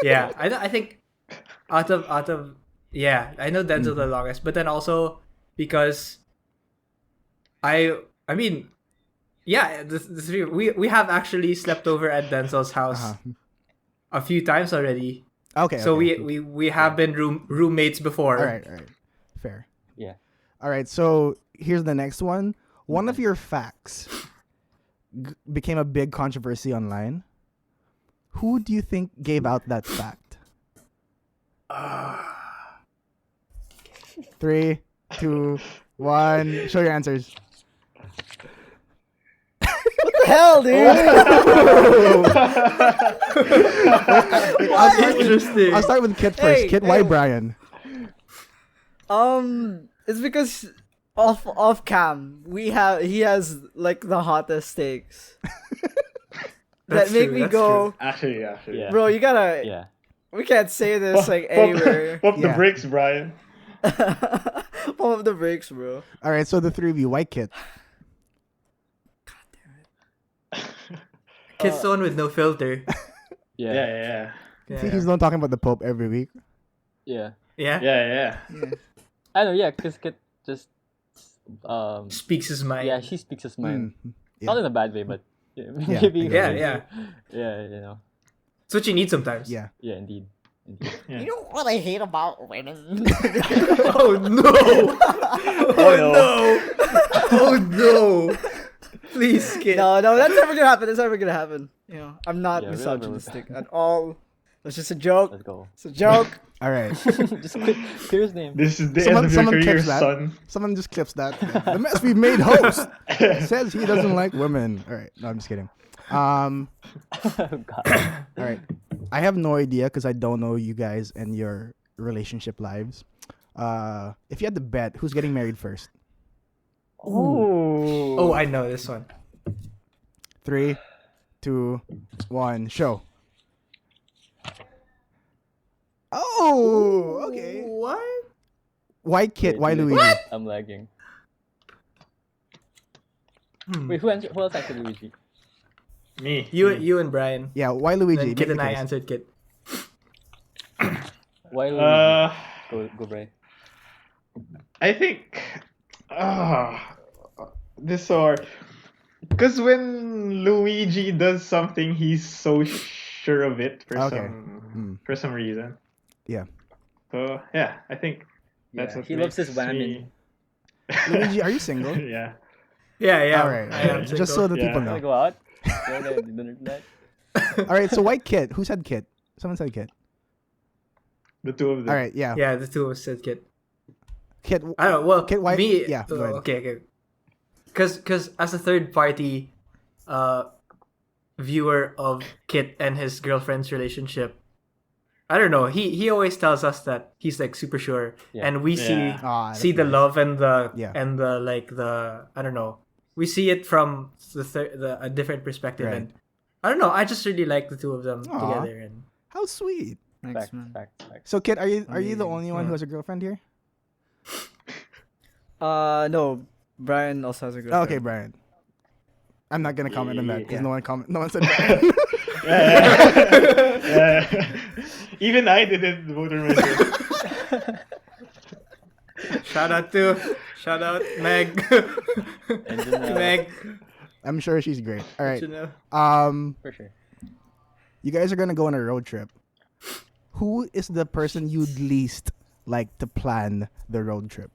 Yeah, I think out of yeah, I know Denzel the longest, but then also because I mean, yeah, the three we have actually slept over at Denzel's house Uh-huh. a few times already. Okay. So okay. we have been roommates before. All right. Fair. Yeah. All right. So here's the next one. One of your facts became a big controversy online. Who do you think gave out that fact? 3, 2, 1. Show your answers. What the hell, dude? Interesting. I'll start with Kit first. Hey, Kit, why hey. Bryan? It's because off cam he has like the hottest steaks that That's make true, me that's go, Actually. Yeah. bro. You gotta. Yeah. We can't say this like anywhere. Pump the Yeah. brakes, Brian. Pump up the brakes, bro. All right. So the three of you, why Kit? Kid's the one with no filter. Yeah. Yeah. See, he's not talking about the Pope every week. Yeah. Yeah. Yeah. I know. Yeah, because Kit just Speaks his mind. yeah, she speaks his mind. Yeah. Not in a bad way, but yeah, Yeah. maybe. Yeah, yeah. Yeah, you know. It's what you need sometimes. Yeah. Yeah, indeed. Yeah. You know what I hate about women? Oh no! Oh no! Please, kid. No, that's never gonna happen. That's never gonna happen. I'm not Yeah, remember- misogynistic at all. It's just a joke. Let's go. It's a joke. All right. Just clear his name. This is the Someone- end of your someone career, clips that. son. Someone just clips that. The mess we've made host says he doesn't like women. All right. No, I'm just kidding. Oh, God. All right. I have no idea because I don't know you guys and your relationship lives. If you had to bet, who's getting married first? Oh, I know this one. 3, 2, 1, show. Oh, okay. What? Why Kit? Why Wait, Luigi? I'm lagging. Hmm. Wait, who else answered Luigi? Me. You and Bryan. Yeah, why Luigi? Then Kid Make and the I case. answered Kid. Why Luigi? Go, Bray. I think this or because when Luigi does something, he's so sure of it for Okay. some reason. Yeah. So yeah, I think that's Yeah, what he loves his makes women. Luigi, are you single? Yeah. Yeah. All right. I am Just so single. the people Yeah. Wanna know. go out? Yeah, the dinner tonight. All right. So why Kit? Who said Kit? Someone said Kit. The two of them. All right. Yeah. Yeah, the two of us said Kid. Kit. I don't know. Well, Kid, why? me. Yeah. Go ahead. Okay. Because as a third party, viewer of Kit and his girlfriend's relationship, I don't know. He always tells us that he's like super sure, Yeah. and we Yeah. That's see the nice. love and the Yeah. and the like the I don't know. We see it from a different perspective, Right. and I don't know. I just really like the two of them Aw. together, and How sweet. Thanks, Facts, man. facts. So Kit, are you the Amazing. only one who has a girlfriend here? No, Brian also has a Oh, girlfriend. okay, Brian. I'm not gonna comment on that because Yeah. no one said Brian. Yeah. Even I didn't motor myself. Shout out Meg. And then, Meg. I'm sure she's great. All right. You know. for sure. You guys are gonna go on a road trip. Who is the person you'd least like to plan the road trip?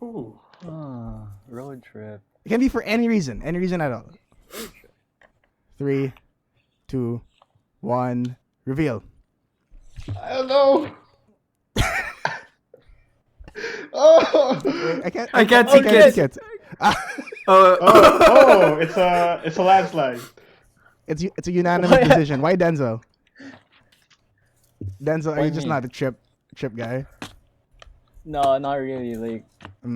Ooh. Road trip. It can be for any reason at all. 3, 2, 1, reveal. I don't know. Oh. I can't. I can't see kids. Oh, it's a landslide. It's a unanimous decision. Why Denzel? Denzel, are Why you just me? not a trip guy? No, not really. Like,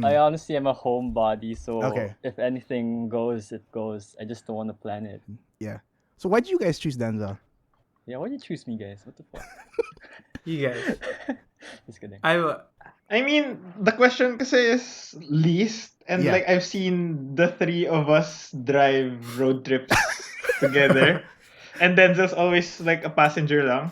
I honestly am a homebody, so Okay. if anything goes, it goes. I just don't want to plan it. Yeah. So why did you guys choose Denzel? Yeah, why did you choose me, guys? What the fuck? You guys. Just kidding. I mean, the question kasi is least, and Yeah. like I've seen the three of us drive road trips together, and Denzel's always like a passenger lang.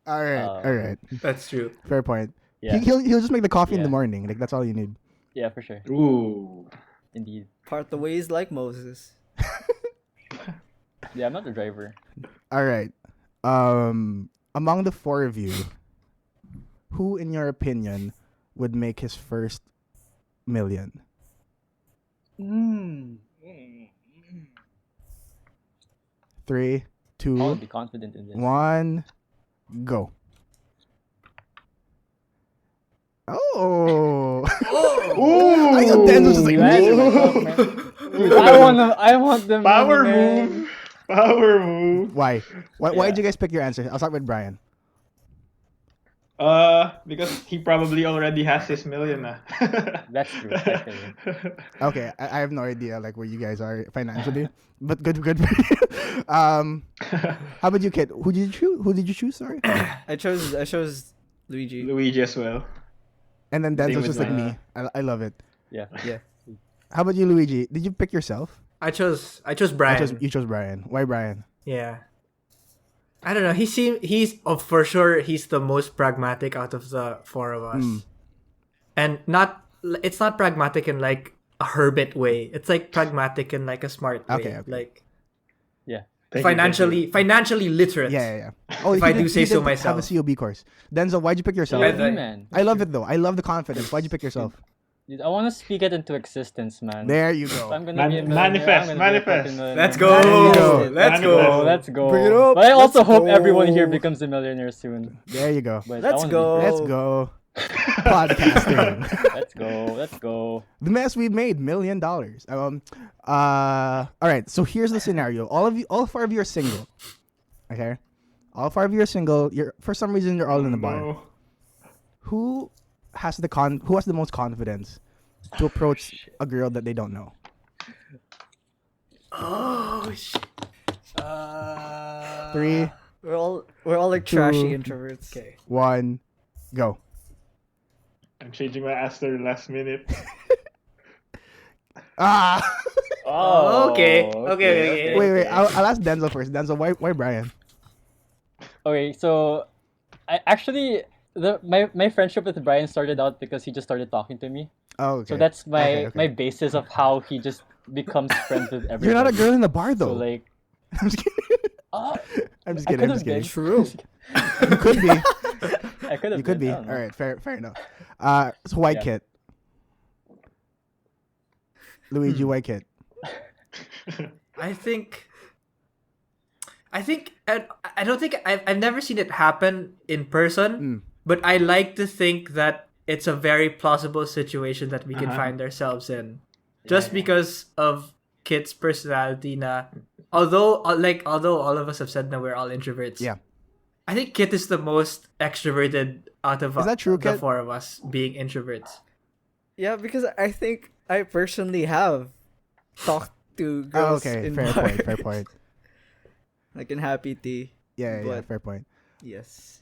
All right. That's true. Fair point. Yeah. He'll just make the coffee in the Yeah. morning. Like that's all you need. Yeah, for sure. Ooh. Indeed. Part the ways like Moses. Yeah, I'm not the driver. All right. Among the four of you, who, in your opinion, would make his first million? Three, I want two, to be confident in this. 1, go. Oh. Ooh. I thought Dan was just like, You answered myself, man. Dude, I want the Power money, man. move. Power move. Why? Why Yeah. did you guys pick your answer? I'll start with Bryan. Because he probably already has his million na. That's true. Actually. Okay, I have no idea like where you guys are financially, but good for you. How about you, Kit? Who did you choose? Sorry. I chose Luigi. Luigi as well. And then Same Denzel's with just like mine. me. I love it. Yeah. Yeah. How about you, Luigi? Did you pick yourself? I chose Bryan. You chose Bryan. Why Bryan? Yeah. I don't know. For sure he's the most pragmatic out of the four of us. And it's not pragmatic in like a hermit way. It's like pragmatic in like a smart way. Okay. Like Yeah. financially literate. Yeah. Oh, If I do say so have myself. a COB course. Denzel, why'd you pick yourself? Yeah, COB, man. I love it though. I love the confidence. Why'd you pick yourself? Dude, I want to speak it into existence, man. There you If go. I'm gonna be a millionaire, Manifest, I'm gonna be a manifest. fucking millionaire. Let's There you go. go. Let's Oh, go. let's go. Bring it up. But I also Let's hope go. everyone here becomes a millionaire soon. There you go. But I Let's wanna go. Let's go. Podcasting. Let's go. The mess we made, $1 million. All right. So here's the scenario. All four of you are single. Okay. All four of you are single. For some reason you're all in the bar. No. Who has the most confidence to approach a girl that they don't know? Oh shit. 3, We're all like trashy Two. introverts. Okay. 1, go. I'm changing my answer last minute. Ah. Oh, Okay. Okay. Wait. I'll ask Denzel first. Denzel, why Bryan? Okay, so I actually my friendship with Bryan started out because he just started talking to me. Oh, okay. So that's my Okay. my basis of how he just becomes friends with everyone. You're not a girl in the bar So though. like, I'm just kidding. I'm just I kidding. could have been. True. You could be. I could have. You could be. I All don't know. right. Fair enough. So White Yeah. Kit. Luigi, White Kit. I don't think I've never seen it happen in person, but I like to think that it's a very plausible situation that we can find ourselves in, just because of Kit's personality. Although all of us have said that we're all introverts. Yeah. I think Kit is the most extroverted out of Is that true, the Kit? four of us being introverts. Yeah, because I think I personally have talked to Oh, girls okay. in Fair bars. point. Like in Happy Tea. Yeah. But- Fair point. Yes.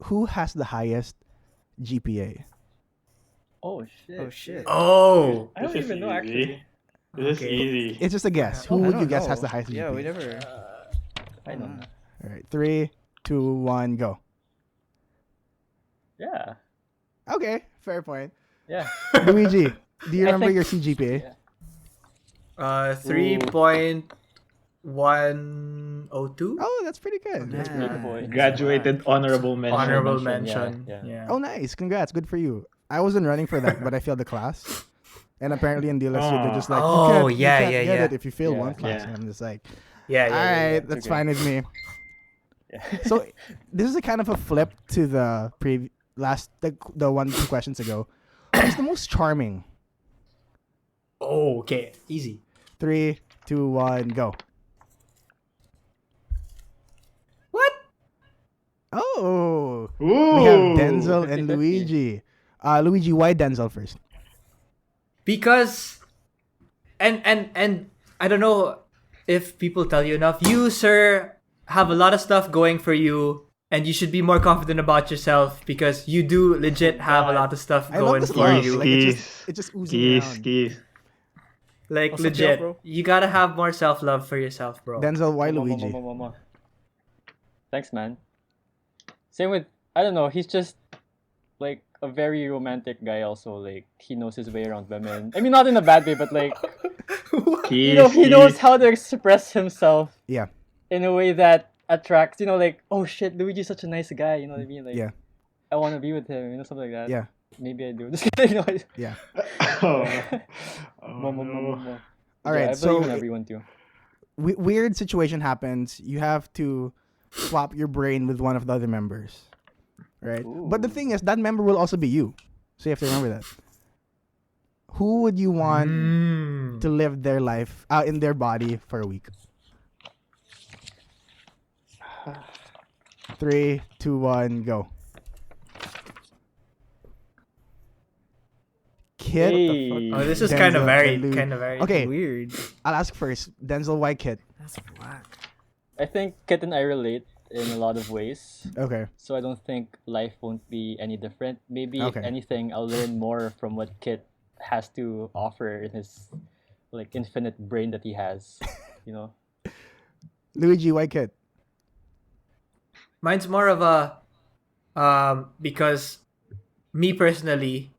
Who has the highest GPA? Oh shit. Oh shit. Oh, I don't This is even know easy. actually. This is Okay. easy. It's just a guess. Who I would you don't guess know. has the highest Yeah, GPA? we never. I don't know. All right, 3, 2, 1, go. Yeah. Okay, fair point. Yeah. Luigi, do you I remember think- your CGPA? Yeah. 3.102. Oh, that's pretty good. That's pretty good. Graduated honorable mention. Honorable mention, mention. yeah. Yeah. Oh, nice. Congrats. Good for you. I wasn't running for that, but I failed the class. And apparently in DLSU, they're just like, Oh, you yeah, can't yeah, get yeah. it if you fail Yeah, one class. yeah. And I'm just like, Yeah, all yeah, yeah, right, yeah. that's okay. fine with me. Yeah. So this is a kind of a flip to the the 2 questions ago. Who's the most charming? Oh, okay. Easy. 3, 2, 1, go. What? Oh, Ooh. we have Denzel and 50-50. Luigi. Luigi, why Denzel first? Because and I don't know if people tell you enough. You, sir, have a lot of stuff going for you, and you should be more confident about yourself because you do legit have a lot of stuff I love going this for love. you. Like, it's just oozing Keys, around. keys. Like What's up, legit, bro? you gotta have more self love for yourself, bro. Denzel, why Mo, mo, Luigi? mo, mo, mo, mo. Thanks, man. Same with, I don't know, he's just like a very romantic guy also. Like, he knows his way around women. I mean, not in a bad way, but like, Keys, he knows keys. how to express himself Yeah, in a way that attracts, like, oh shit, Luigi's such a nice guy, you know what I mean? Like, yeah, I want to be with him, something like that. yeah, Maybe I do. Just kidding. yeah. Oh. Mo, mo, mo, mo, no. mo. All Yeah, right, I so believe in everyone too. weird situation happens. You have to swap your brain with one of the other members, right? But the Ooh. thing is, that member will also be you, so you have to remember that. Who would you want Mm. to live their life in their body for a week? 3, 2, 1, go. Kid. Hey. Oh, this is Denzel kind of and varied. Luigi. Kind of varied. Okay, Weird. I'll ask first. Denzel, why Kid? That's whack. I think Kit and I relate in a lot of ways. Okay. So I don't think life won't be any different. Maybe Okay. if anything, I'll learn more from what Kit has to offer in his like infinite brain that he has. Luigi, why Kid? Mine's more of a because me personally,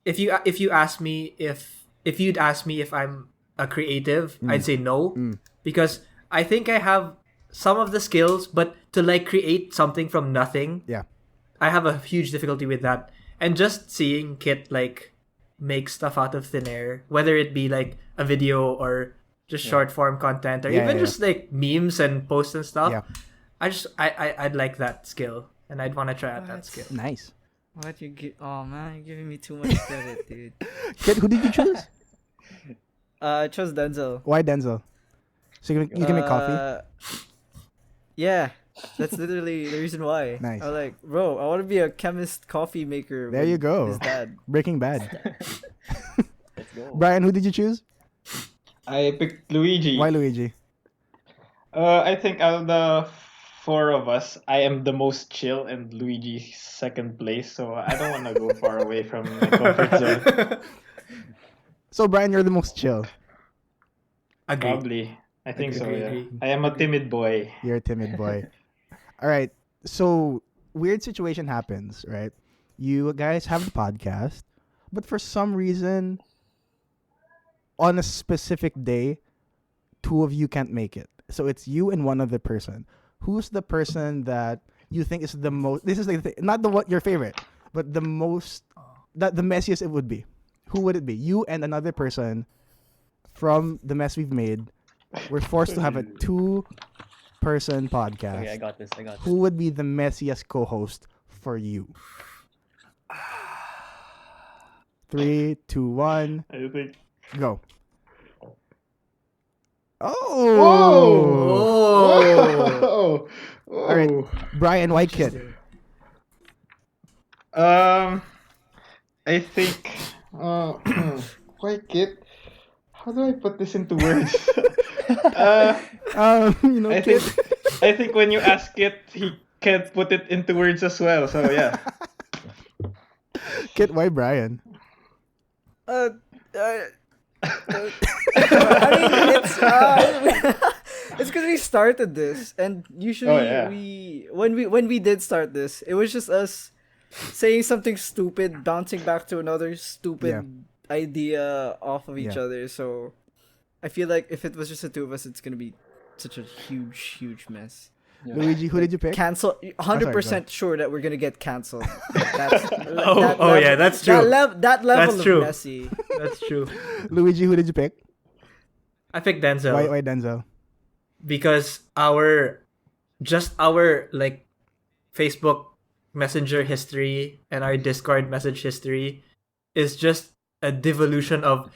if you ask me if you'd ask me if I'm a creative, I'd say no because I think I have some of the skills, but to like create something from nothing, Yeah. I have a huge difficulty with that. And just seeing Kit like make stuff out of thin air, whether it be like a video or just short form content or Yeah, even yeah, just like memes and posts and stuff. Yeah. I'd like that skill and I'd want to try out that What? skill. Nice. What you get? Oh man, you're giving me too much credit, dude. Kid, who did you choose? I chose Denzel. Why Denzel? So you can make coffee? Yeah, that's literally the reason why. Nice. I was like, bro, I want to be a chemist coffee maker. There with you go. His dad. Breaking Bad. Let's go. Brian, who did you choose? I picked Luigi. Why Luigi? I think out of the four of us, I am the most chill and Luigi second place, so I don't want to go far away from my comfort zone. So Brian, you're the most chill. Agreed. Probably. I think so, Agree, yeah. agree. I am a timid boy. You're a timid boy. All right. So weird situation happens, right? You guys have the podcast, but for some reason, on a specific day, two of you can't make it. So it's you and one other person. Who's the person that you think is the most? This is like the thing, not the what your favorite, but the most that the messiest it would be. Who would it be? You and another person from the mess we've made. We're forced to have a 2-person podcast. Okay, I got this. Who would be the messiest co-host for you? 3, 2, 1, I think. go. Oh! Oh! All right, Brian, why Kid? I think. Why Kit? How do I put this into words? I Kid. think when you ask Kit, he can't put it into words as well. So yeah. Kid, why Brian? I mean, it's because we started this, and usually when we did start this, it was just us saying something stupid, bouncing back to another stupid idea off of each other. So I feel like if it was just the two of us, it's gonna be such a huge mess. Yeah. Luigi, who did you pick? Cancel. 100% sure that we're gonna get canceled. That's, yeah, that's true. That level That's true. of messy. That's true. Luigi, who did you pick? I picked Denzel. Why Denzel? Because our like Facebook Messenger history and our Discord message history is just a devolution of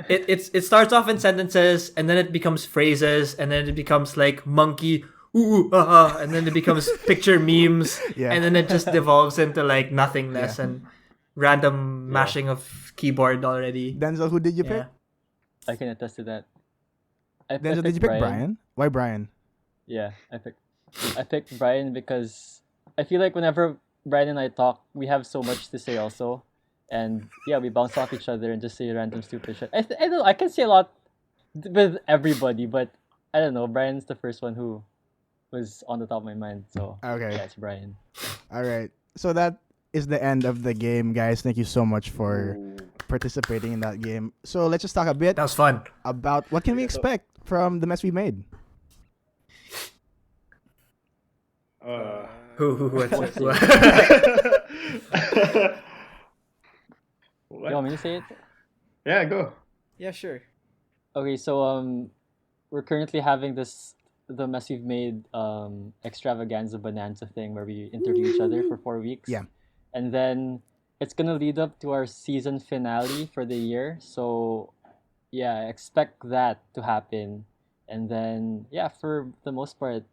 it starts off in sentences and then it becomes phrases and then it becomes like monkey and then it becomes picture memes and then it just devolves into like nothingness and random mashing of keyboard already. Denzel, who did you pick? I can attest to that. Denzel, did you pick Bryan? Why Bryan? Yeah, I picked Bryan because I feel like whenever Bryan and I talk, we have so much to say also. And yeah, we bounce off each other and just say random stupid shit. I don't know, I can say a lot with everybody, but I don't know. Bryan's the first one who was on the top of my mind. So okay, yeah, it's Bryan. All right. So that is the end of the game, guys. Thank you so much for participating in that game. So let's just talk a bit. That was fun. About what can we expect from the mess we made. Who You want me to say it? Yeah, go. Yeah, sure. Okay, so we're currently having the mess we've made extravaganza bonanza thing where we interview each other for 4 weeks. Yeah. And then it's gonna lead up to our season finale for the year. So yeah, expect that to happen. And then yeah, for the most part,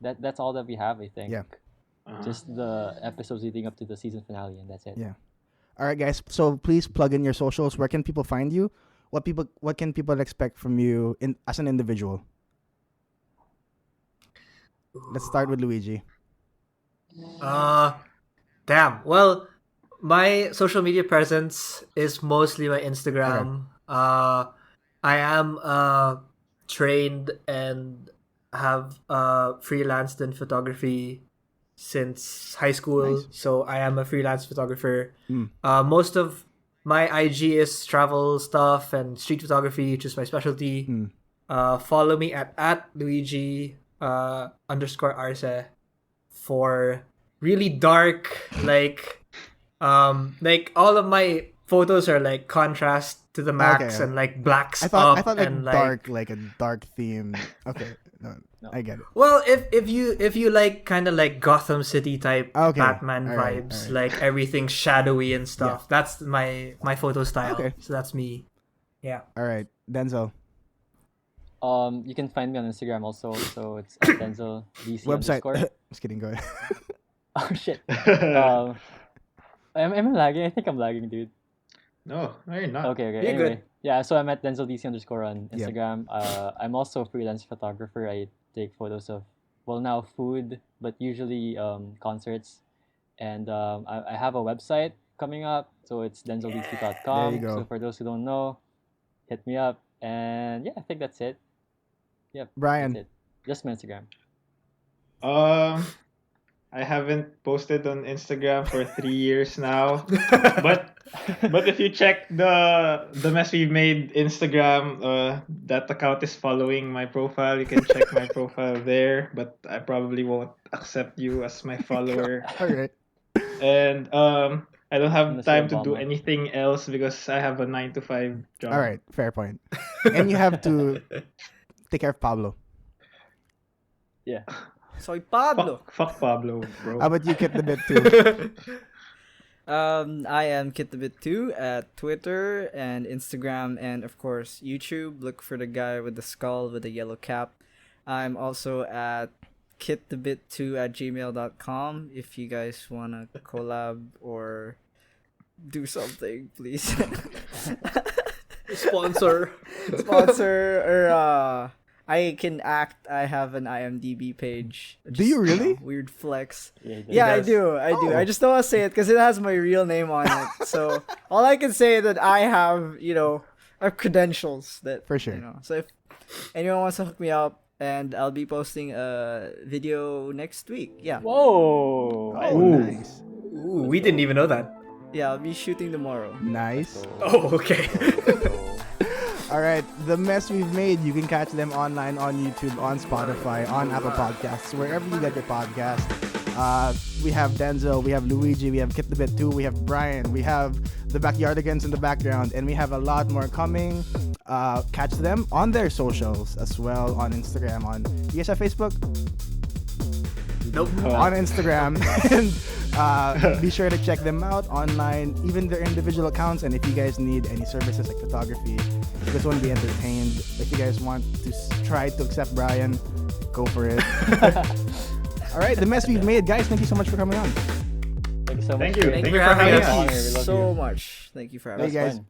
that's all that we have, I think. Yeah. Just the episodes leading up to the season finale, and that's it. Yeah. All right, guys. So please plug in your socials. Where can people find you? What can people expect from you as an individual? Let's start with Luigi. Damn. Well, my social media presence is mostly my Instagram. Okay. I am trained and have freelanced in photography since high school. Nice. So I am a freelance photographer. Most of my IG is travel stuff and street photography, which is my specialty. Follow me at Luigi _Arce for really dark, like all of my photos are like contrast to the max and like blacks I thought like and dark, like a dark theme. Okay, no, I get it. Well, if you like kind of like Gotham City type Batman vibes, like everything shadowy and stuff. Yeah. That's my photo style. Okay. So that's me. Yeah. All right, Denzel. You can find me on Instagram also. So it's at Denzel DC website. _ Just kidding. Go ahead. Oh shit. Am I lagging? I think I'm lagging, dude. No, you're not. Okay. You're anyway, good. Yeah. So I'm at Denzel DC _ on Instagram. I'm also a freelance photographer. I take photos of now food, but usually concerts. And I have a website coming up. So it's denzeldc.com. There you go. So for those who don't know, hit me up. And yeah, I think that's it. Yeah, Bryan. that's it. Just my Instagram. I haven't posted on Instagram for 3 years now, but if you check the mess we made Instagram, that account is following my profile. You can check my profile there, but I probably won't accept you as my follower. Okay. And I don't have time to do anything else because I have a 9 to 5 job. All right, fair point. And you have to take care of Pablo. Yeah. Soy Pablo. Fuck Pablo, bro. How about you, Kit the Bit too? I am Kit the Bit 2 at Twitter and Instagram and of course YouTube. Look for the guy with the skull with the yellow cap. I'm also at kitthebit2@gmail.com if you guys wanna collab or do something, please. Sponsor or I can act. I have an IMDb page. Do you really? Weird flex. Yeah, Yeah, I does. do. I do. I just don't want to say it because it has my real name on it. So all I can say is that I have, credentials that For sure. So if anyone wants to hook me up, and I'll be posting a video next week. Yeah. Whoa. Oh, Ooh. nice. Ooh, we didn't even know that. Yeah, I'll be shooting tomorrow. Nice. Oh, okay. All right, the mess we've made. You can catch them online on YouTube, on Spotify, on Apple Podcasts, wherever you get your podcast. We have Denzel, we have Luigi, we have Kit the Bit 2, we have Bryan, we have the Backyardigans in the background, and we have a lot more coming. Catch them on their socials as well, on Instagram. You guys have Facebook? Nope. On Instagram. And be sure to check them out online, even their individual accounts. And if you guys need any services like photography, if you guys want to be entertained, if you guys want to try to accept Bryan, go for it. All right, the mess we've made, guys. Thank you so much for coming on. Thank you so much. Thank you. Thank Thank you you for for having having us us. We love so you. much. Thank you for Hey having us. guys, fun.